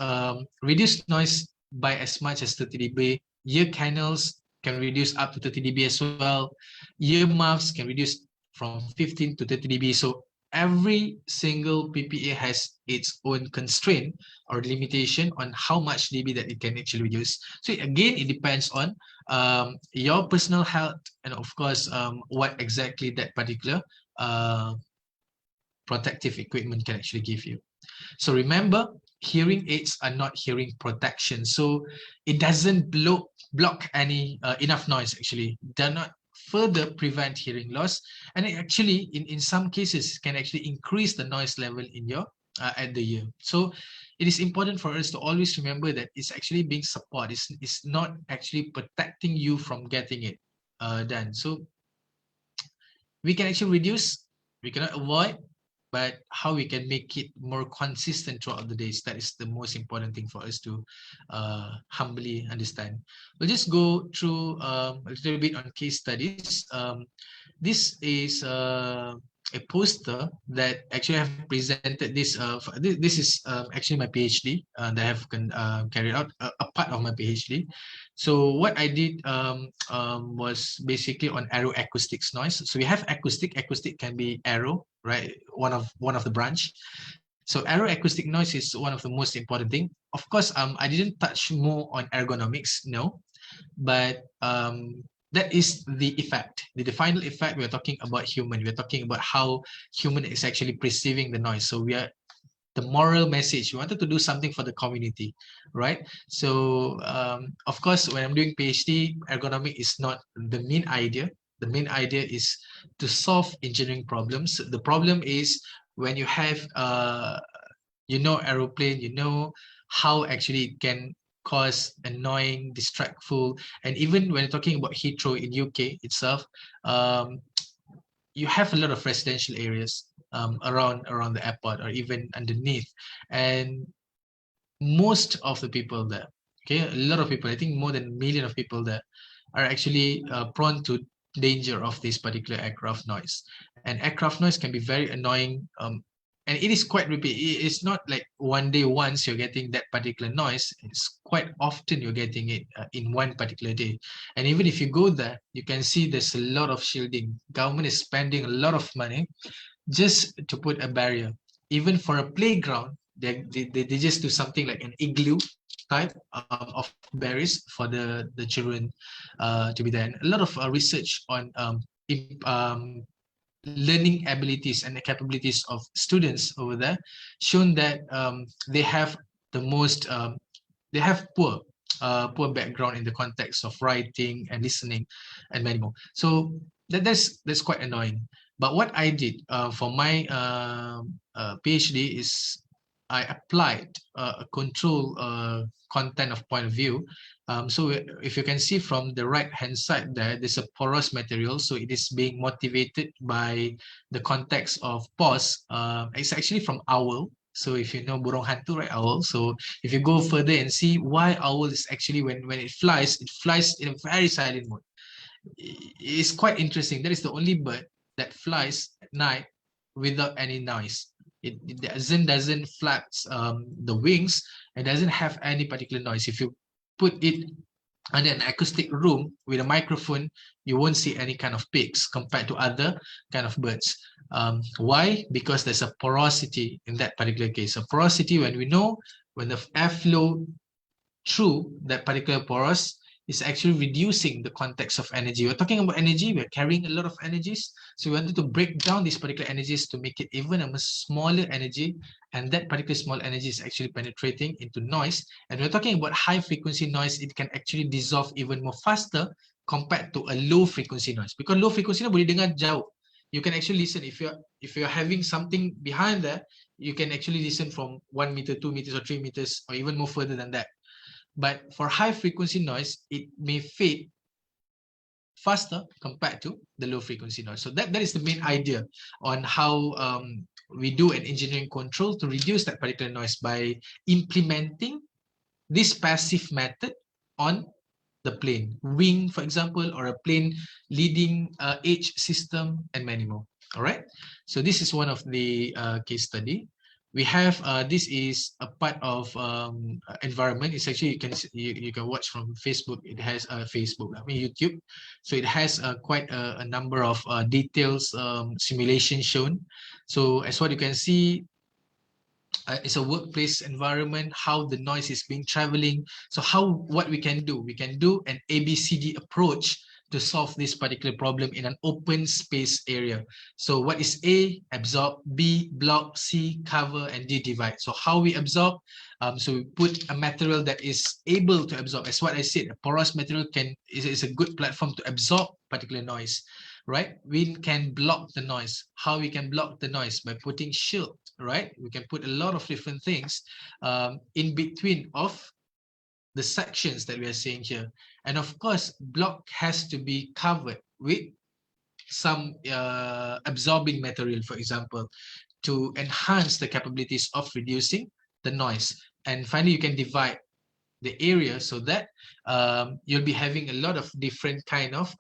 reduce noise by as much as 30 dB. Ear canals can reduce up to 30 dB as well. Ear muffs can reduce from 15 to 30 dB. So every single PPA has its own constraint or limitation on how much dB that it can actually reduce. So again, it depends on your personal health, and of course, what exactly that particular protective equipment can actually give you. So remember, hearing aids are not hearing protection. So it doesn't block any enough noise. Actually, they're not further prevent hearing loss, and it actually in some cases can actually increase the noise level in your at the ear. So it is important for us to always remember that it's actually being support. It's not actually protecting you from getting it done. So we can actually reduce, we cannot avoid, but how we can make it more consistent throughout the days, that is the most important thing for us to humbly understand. We'll just go through a little bit on case studies. This is a poster that actually I have presented this. This is actually my PhD that I have carried out, a part of my PhD. So what I did was basically on aeroacoustics noise. So we have acoustic. Acoustic can be aero, right? One of the branch. So aeroacoustic noise is one of the most important thing. Of course, I didn't touch more on ergonomics, no, but that is the effect. The final effect, we're talking about human. We're talking about how human is actually perceiving the noise. So we are the moral message. We wanted to do something for the community, right? So of course, when I'm doing PhD, ergonomic is not the main idea. The main idea is to solve engineering problems. The problem is when you have aeroplane, how actually it can cause annoying, distractful, and even when you're talking about Heathrow in UK itself, you have a lot of residential areas around the airport or even underneath, and most of the people there, okay, a lot of people, I think more than 1 million of people there, are actually prone to danger of this particular aircraft noise. And aircraft noise can be very annoying and it is quite repeat. It's not like one day once you're getting that particular noise. It's quite often you're getting it in one particular day. And even if you go there, you can see there's a lot of shielding. Government is spending a lot of money just to put a barrier. Even for a playground, they just do something like an igloo type of barriers for the children to be there. And a lot of research on learning abilities and the capabilities of students over there shown that they have the most they have poor background in the context of writing and listening and many more. So that's quite annoying. But what I did for my PhD is I applied a control content of point of view. So if you can see from the right hand side there, there's a porous material. So it is being motivated by the context of pause. It's actually from owl. So if you know burung hantu, right, owl. So if you go further and see why owl is actually when it flies in a very silent mode. It's quite interesting. That is the only bird that flies at night without any noise. It doesn't flap the wings. It doesn't have any particular noise. If you put it under an acoustic room with a microphone, you won't see any kind of peaks compared to other kind of birds. Why? Because there's a porosity in that particular case. A porosity, when we know when the airflow through that particular porous is actually reducing the context of energy. We're talking about energy, we're carrying a lot of energies. So we wanted to break down these particular energies to make it even a much smaller energy. And that particular small energy is actually penetrating into noise. And we're talking about high frequency noise, it can actually dissolve even more faster compared to a low frequency noise. Because low frequency noise boleh dengar jauh. You can actually listen if you're having something behind there, you can actually listen from 1 meter, 2 meters, or 3 meters, or even more further than that. But for high frequency noise, it may fade faster compared to the low frequency noise. So that is the main idea on how we do an engineering control to reduce that particular noise by implementing this passive method on the plane, wing, for example, or a plane leading edge system, and many more. All right. So this is one of the case study. We have this is a part of environment. It's actually you can watch from Facebook. It has YouTube. So it has quite a number of details simulation shown. So as what you can see, it's a workplace environment, how the noise is being traveling. So what we can do an ABCD approach to solve this particular problem in an open space area. So what is A? Absorb, B? Block, C? Cover, and D? Divide. So how we absorb? So we put a material that is able to absorb. As what I said, a porous material is a good platform to absorb particular noise, right? We can block the noise. How we can block the noise? By putting shield, right? We can put a lot of different things in between of the sections that we are seeing here. And of course, block has to be covered with some absorbing material, for example, to enhance the capabilities of reducing the noise. And finally, you can divide the area so that you'll be having a lot of different kind of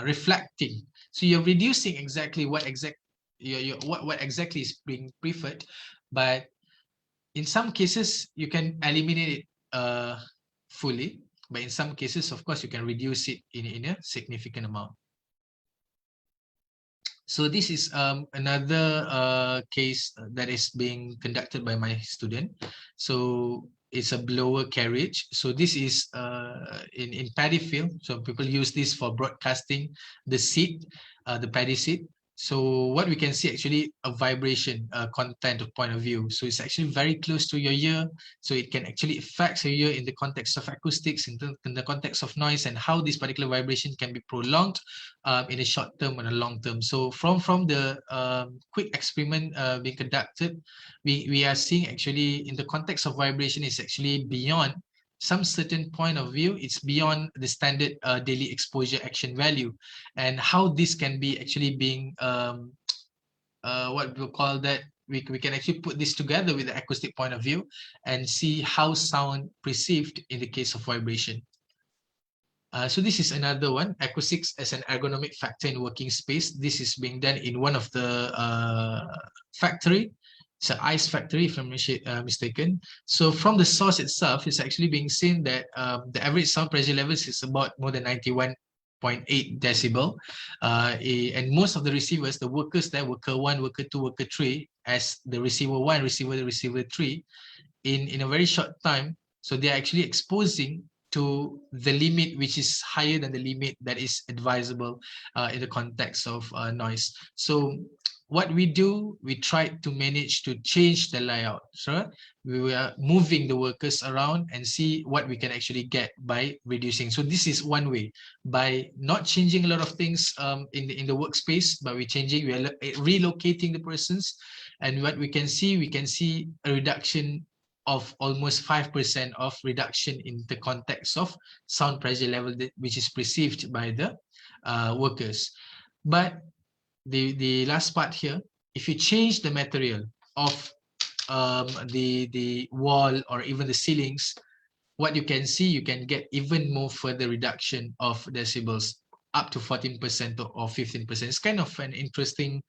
reflecting. So you're reducing exactly what exactly is being preferred, but in some cases you can eliminate it fully, but in some cases, of course, you can reduce it in a significant amount. So this is another case that is being conducted by my student. So it's a blower carriage. So this is in paddy field. So people use this for broadcasting the seed, the paddy seed. So what we can see actually a vibration content of point of view. So it's actually very close to your ear. So it can actually affect your ear in the context of acoustics, in the context of noise, and how this particular vibration can be prolonged in a short term and a long term. So from the quick experiment being conducted, we are seeing actually in the context of vibration is actually beyond some certain point of view, it's beyond the standard daily exposure action value, and how this can be actually being what we call that, we can actually put this together with the acoustic point of view and see how sound perceived in the case of vibration. So this is another one, acoustics as an ergonomic factor in working space. This is being done in one of the factory. It's an ice factory, if I'm mistaken. So from the source itself, it's actually being seen that the average sound pressure levels is about more than 91.8 decibel. And most of the receivers, the workers there, worker 1, worker 2, worker 3, as the receiver 1, receiver 3, in a very short time, so they're actually exposing to the limit which is higher than the limit that is advisable in the context of noise. So what we do, we try to manage to change the layout. So we were moving the workers around and see what we can actually get by reducing. So this is one way, by not changing a lot of things in the workspace, but we are relocating the persons. And what we can see a reduction of almost 5% of reduction in the context of sound pressure level which is perceived by the workers. But the last part here, if you change the material of the wall or even the ceilings, what you can see, you can get even more further reduction of decibels, up to 14% or 15%. It's kind of an interesting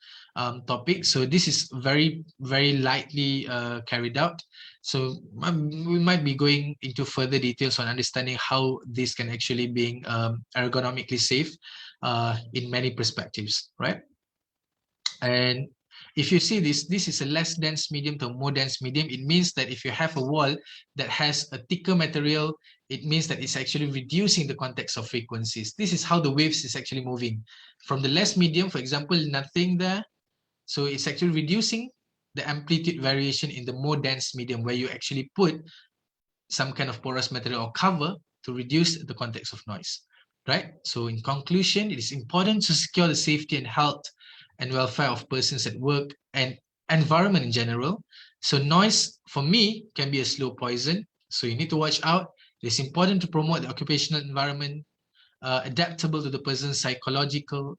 topic. So this is very, very lightly carried out. So we might be going into further details on understanding how this can actually be ergonomically safe in many perspectives, right? And if you see this is a less dense medium to a more dense medium. It means that if you have a wall that has a thicker material, it means that it's actually reducing the context of frequencies. This is how the waves is actually moving. From the less medium, for example, nothing there. So it's actually reducing the amplitude variation in the more dense medium, where you actually put some kind of porous material or cover to reduce the context of noise, right? So in conclusion, it is important to secure the safety and health and welfare of persons at work and environment in general. So noise, for me, can be a slow poison. So you need to watch out. It is important to promote the occupational environment adaptable to the person's psychological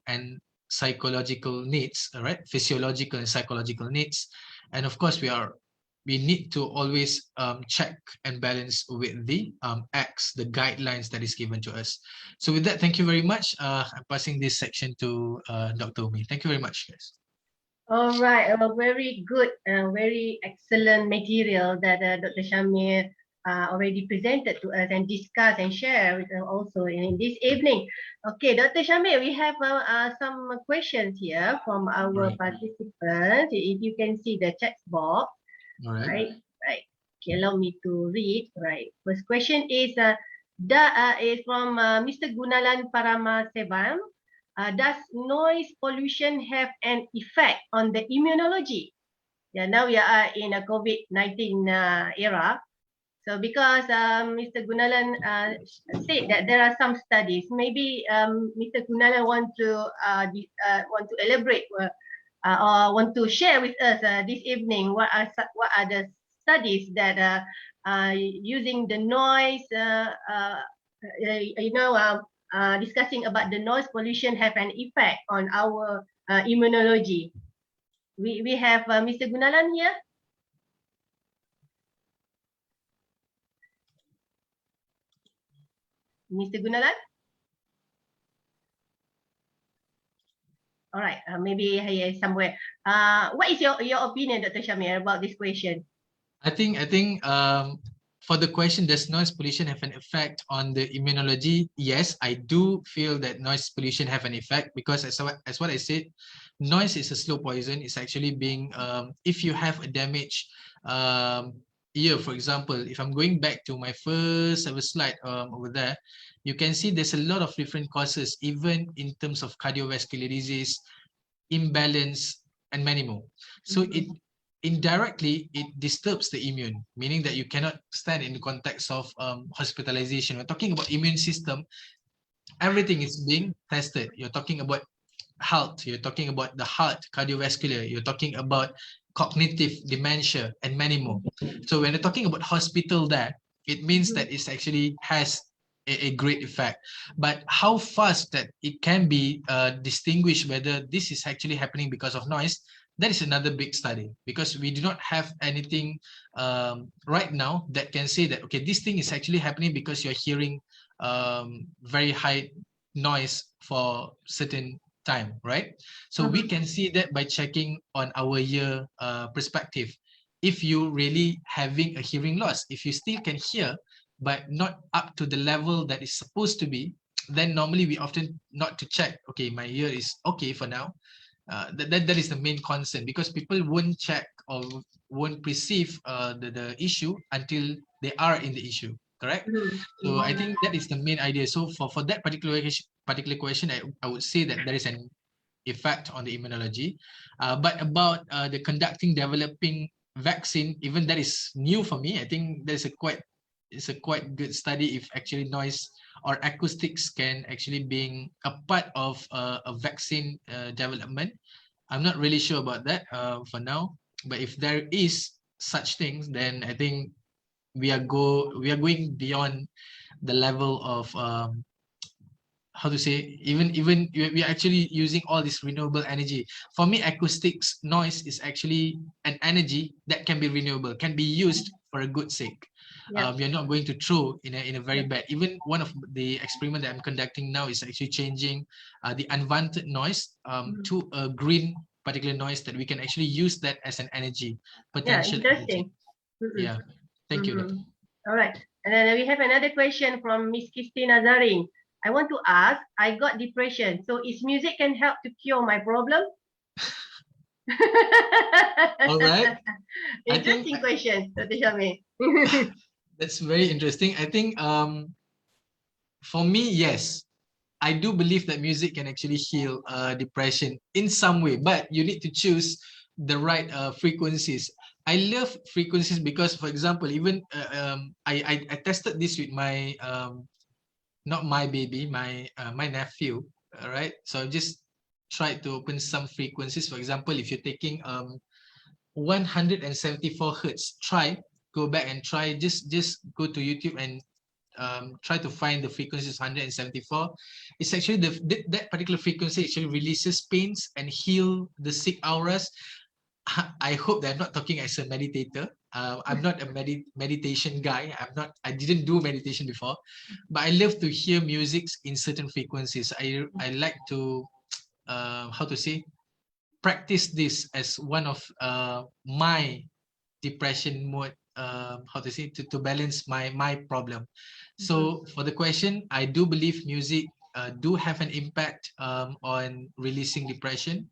needs, all right? Physiological and psychological needs. And of course, we need to always check and balance with the acts, the guidelines that is given to us. So with that, thank you very much. I'm passing this section to Dr. Umi. Thank you very much, guys. All right, very good, very excellent material that Dr. Syamir already presented to us and discussed and shared with us also in this evening. Okay, Dr. Syamir, we have some questions here from our participants. If you can see the chat box. All right. Right. Okay, allow me to read. Right. First question is is from Mr. Gunalan Paramasevam. Does noise pollution have an effect on the immunology? Yeah, now we are in a COVID-19 era. So because Mr. Gunalan said that there are some studies, maybe Mr. Gunalan want to elaborate or want to share with us this evening what are the studies that using the noise, discussing about the noise pollution have an effect on our immunology. We have Mr. Gunalan here. Mr. Gunalan? All right, maybe here somewhere. What is your opinion, Dr. Syamir, about this question? I think for the question, does noise pollution have an effect on the immunology? Yes, I do feel that noise pollution have an effect, because as what I said, noise is a slow poison. It's actually being, if you have a damaged ear, for example, if I'm going back to my first ever slide over there, you can see there's a lot of different causes, even in terms of cardiovascular disease, imbalance, and many more. So it indirectly, it disturbs the immune, meaning that you cannot stand in the context of hospitalization. We're talking about immune system. Everything is being tested. You're talking about health. You're talking about the heart, cardiovascular. You're talking about cognitive dementia and many more. So when you're talking about hospital there, it means that it actually has a great effect. But how fast that it can be distinguished whether this is actually happening because of noise, that is another big study, because we do not have anything right now that can say that, okay, this thing is actually happening because you're hearing very high noise for certain time, right? So we can see that by checking on our ear perspective. If you really having a hearing loss, if you still can hear but not up to the level that is supposed to be, then normally we often not to check, okay, my ear is okay for now. That is the main concern, because people won't check or won't perceive the issue until they are in the issue, correct? So I think that is the main idea. So for that particular question, I would say that there is an effect on the immunology. But about the conducting developing vaccine, even that is new for me. I think there's it's a quite good study if actually noise or acoustics can actually being a part of a vaccine development. I'm not really sure about that for now, but if there is such things, then I think we are going beyond the level of how to say, even we are actually using all this renewable energy. For me, acoustics noise is actually an energy that can be renewable, can be used for a good sake. We are not going to throw in a very bad. Even one of the experiment that I'm conducting now is actually changing the unwanted noise to a green particular noise that we can actually use that as an energy, potential energy. Yeah, thank you. All right, and then we have another question from Miss Christina Zarin. I want to ask, I got depression, so is music can help to cure my problem? All right. Interesting question, Dr. Syamir. That's very interesting. I think for me, yes, I do believe that music can actually heal depression in some way, but you need to choose the right frequencies. I love frequencies because, for example, even I tested this with my not my baby, my nephew. All right, so I just tried to open some frequencies. For example, if you're taking 174 hertz, go back and try, just go to YouTube and try to find the frequencies 174. It's actually that particular frequency actually releases pains and heal the sick auras. I hope that I'm not talking as a meditator. I'm not a meditation guy. I didn't do meditation before, but I love to hear music in certain frequencies. I like to how to say, practice this as one of my depression mode, how to say, to balance my problem. So for the question, I do believe music do have an impact on releasing depression.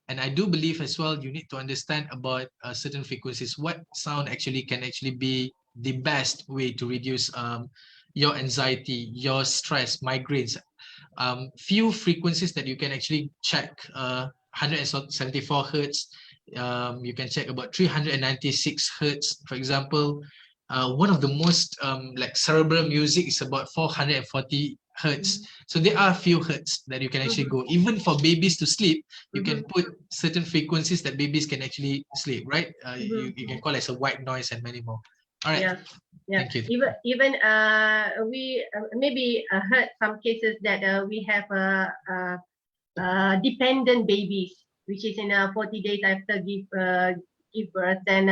And I do believe as well, you need to understand about certain frequencies, what sound actually can actually be the best way to reduce your anxiety, your stress, migraines. Few frequencies that you can actually check, 174 hertz. You can check about 396 hertz, for example. One of the most like cerebral music is about 440 hertz. So there are a few hertz that you can actually go. Even for babies to sleep, you can put certain frequencies that babies can actually sleep, right? You can call it as a white noise and many more. All right. Yeah. Thank you. Even we maybe heard some cases that we have dependent babies, which is in 40 days after give birth, then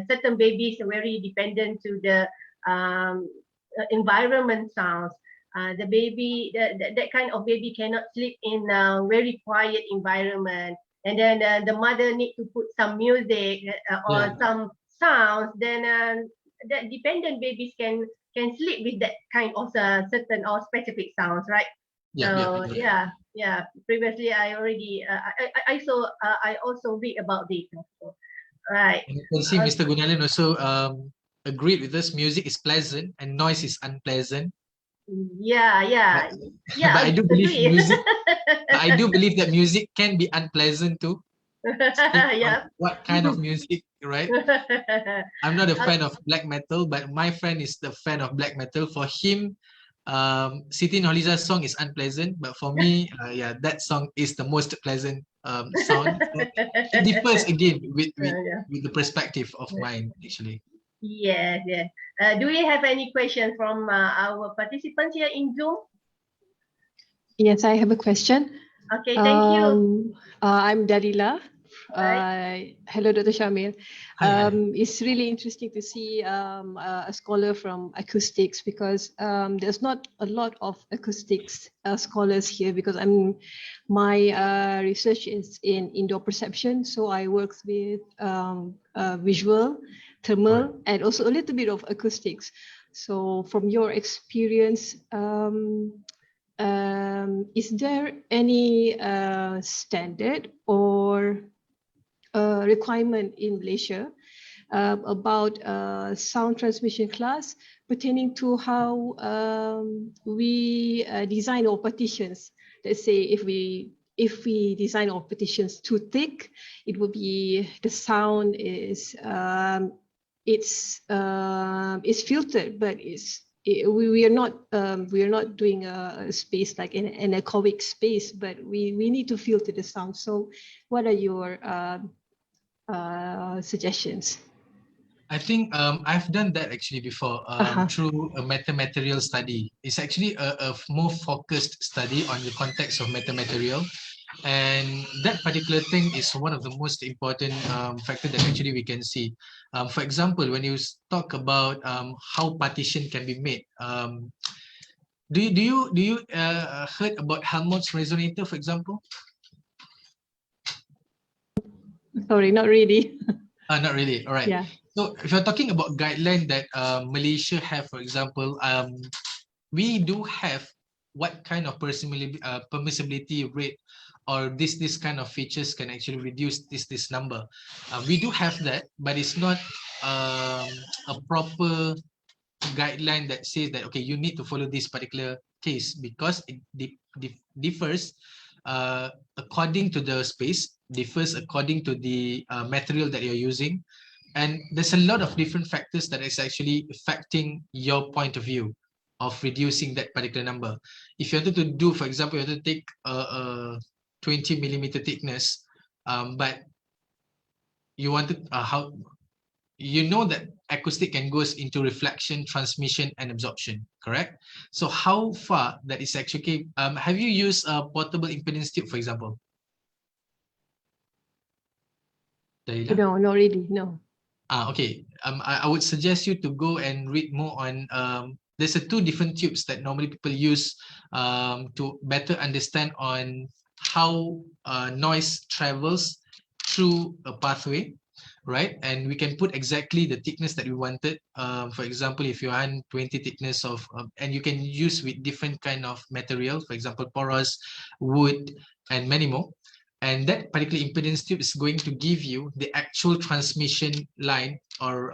certain babies are very dependent to the environment sounds. The baby, that kind of baby cannot sleep in a very quiet environment, and then the mother need to put some music or some sounds. Then that dependent babies can sleep with that kind of certain or specific sounds, right? Previously, I already I also read about this. Right. And you can see Mr. Gunalan also agreed with us. Music is pleasant and noise is unpleasant. But I do believe music. I do believe that music can be unpleasant too. What kind of music, right? I'm not a fan of black metal, but my friend is the fan of black metal. For him, Siti Nurhaliza's song is unpleasant, but for me, that song is the most pleasant sound. It differs again with the perspective of mine, actually. Yes. Do we have any questions from our participants here in Zoom? Yes, I have a question. Okay, thank you. I'm Dalila Hello, Dr. Syamir. Hi. It's really interesting to see a scholar from acoustics, because there's not a lot of acoustics scholars here, because my research is in indoor perception, so I work with visual, thermal, and also a little bit of acoustics. So from your experience, is there any standard or requirement in Malaysia about sound transmission class pertaining to how we design our partitions? Let's say if we design our partitions too thick, it will be the sound is filtered, but we are not doing a space like an echoic space, but we need to filter the sound. So what are your suggestions? I think I've done that actually before through a metamaterial study. It's actually a more focused study on the context of metamaterial. And that particular thing is one of the most important factor that actually we can see. For example, when you talk about how partition can be made, do you heard about Helmholtz resonator, for example? Sorry, not really. Not really. All right. Yeah. So if you're talking about guideline that Malaysia have, for example, we do have what kind of permissibility rate, or this kind of features can actually reduce this number. We do have that, but it's not a proper guideline that says that, okay, you need to follow this particular case, because it differs according to the space, differs according to the material that you're using, and there's a lot of different factors that is actually affecting your point of view of reducing that particular number. If you wanted to do, for example, you want to take a 20 millimeter thickness, but you wanted how you know that acoustic can goes into reflection, transmission, and absorption, correct? So how far that is actually, have you used a portable impedance tube, for example? Dalila? No, not really, no. Okay, I would suggest you to go and read more on, there's two different tubes that normally people use to better understand on how noise travels through a pathway, right? And we can put exactly the thickness that we wanted. For example, if you want 20 thickness of, and you can use with different kind of material, for example, porous, wood, and many more. And that particular impedance tube is going to give you the actual transmission line, or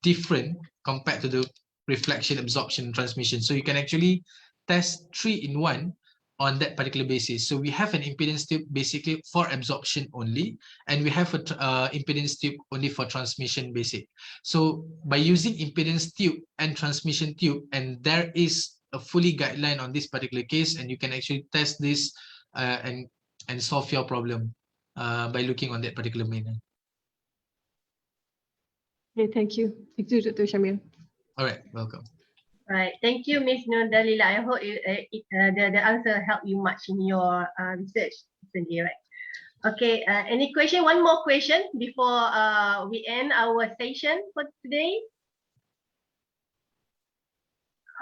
different compared to the reflection, absorption, and transmission. So you can actually test 3-in-1 on that particular basis. So we have an impedance tube basically for absorption only, and we have an impedance tube only for transmission basic. So by using impedance tube and transmission tube, and there is a fully guideline on this particular case, and you can actually test this and solve your problem by looking on that particular manner. Okay, thank you. Thank you, Dr. Syamir. All right, welcome. Right, thank you, Ms. Nur Dalila. I hope the answer helped you much in your research, Cindy, right? Okay, any question? One more question before we end our session for today.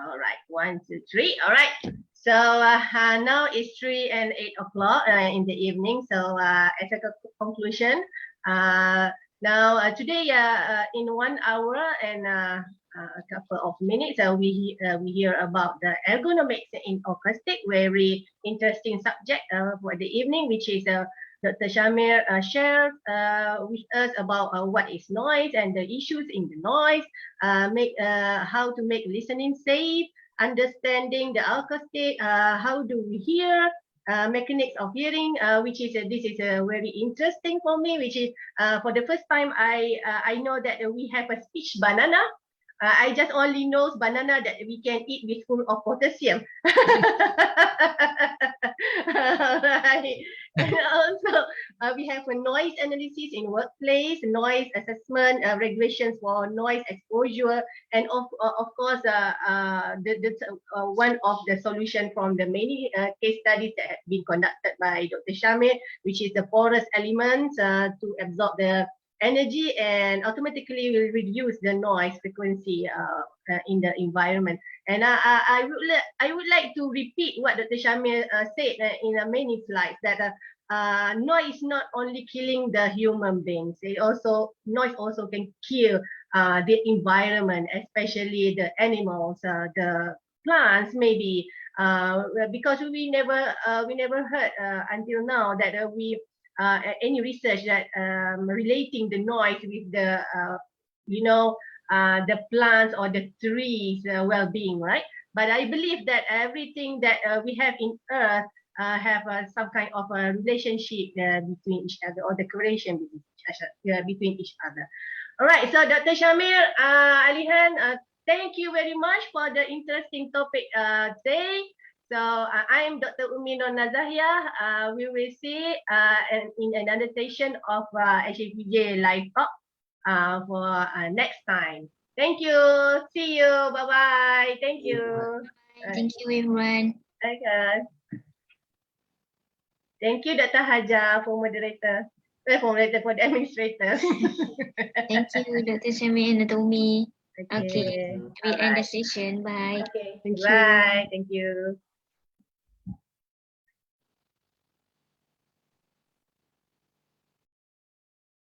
All right, 1, 2, 3. All right. So now it's 3 and 8 o'clock in the evening. So as a conclusion, now today in 1 hour and a couple of minutes, we hear about the ergonomics in acoustic, very interesting subject for the evening, which is Dr. Syamir shared with us about what is noise and the issues in the noise, how to make listening safe, understanding the acoustic, how do we hear, mechanics of hearing, which is this is very interesting for me, which is for the first time I know that we have a speech banana. I just only know banana that we can eat with full of potassium. Right. And also We have a noise analysis in workplace, noise assessment, regulations for noise exposure, and of course, one of the solution from the many case studies that have been conducted by Dr. Syamir, which is the porous elements to absorb the energy and automatically will reduce the noise frequency in the environment. And I would like to repeat what Dr. Syamir said in many slides that noise is not only killing the human beings. Noise also can kill the environment, especially the animals, the plants, maybe because we never heard until now that any research that relating the noise with the the plants or the trees well-being, right? But I believe that everything that we have in Earth have some kind of a relationship between each other, or the correlation between each other. All right, so Dr. Syamir, Alihan, thank you very much for the interesting topic today. So I am Dr. Umi Nur Nazahia. We will see in another session of HFEJ Live Talk for next time. Thank you. See you. Bye-bye. Thank you. Thank you, everyone. Okay. Thank you, Dr. Haja, for moderator. For the administrator. Thank you, Dr. Syamir and Dr. Umi. Okay. We end the session. Bye. Okay. Thank you. Bye. Thank you.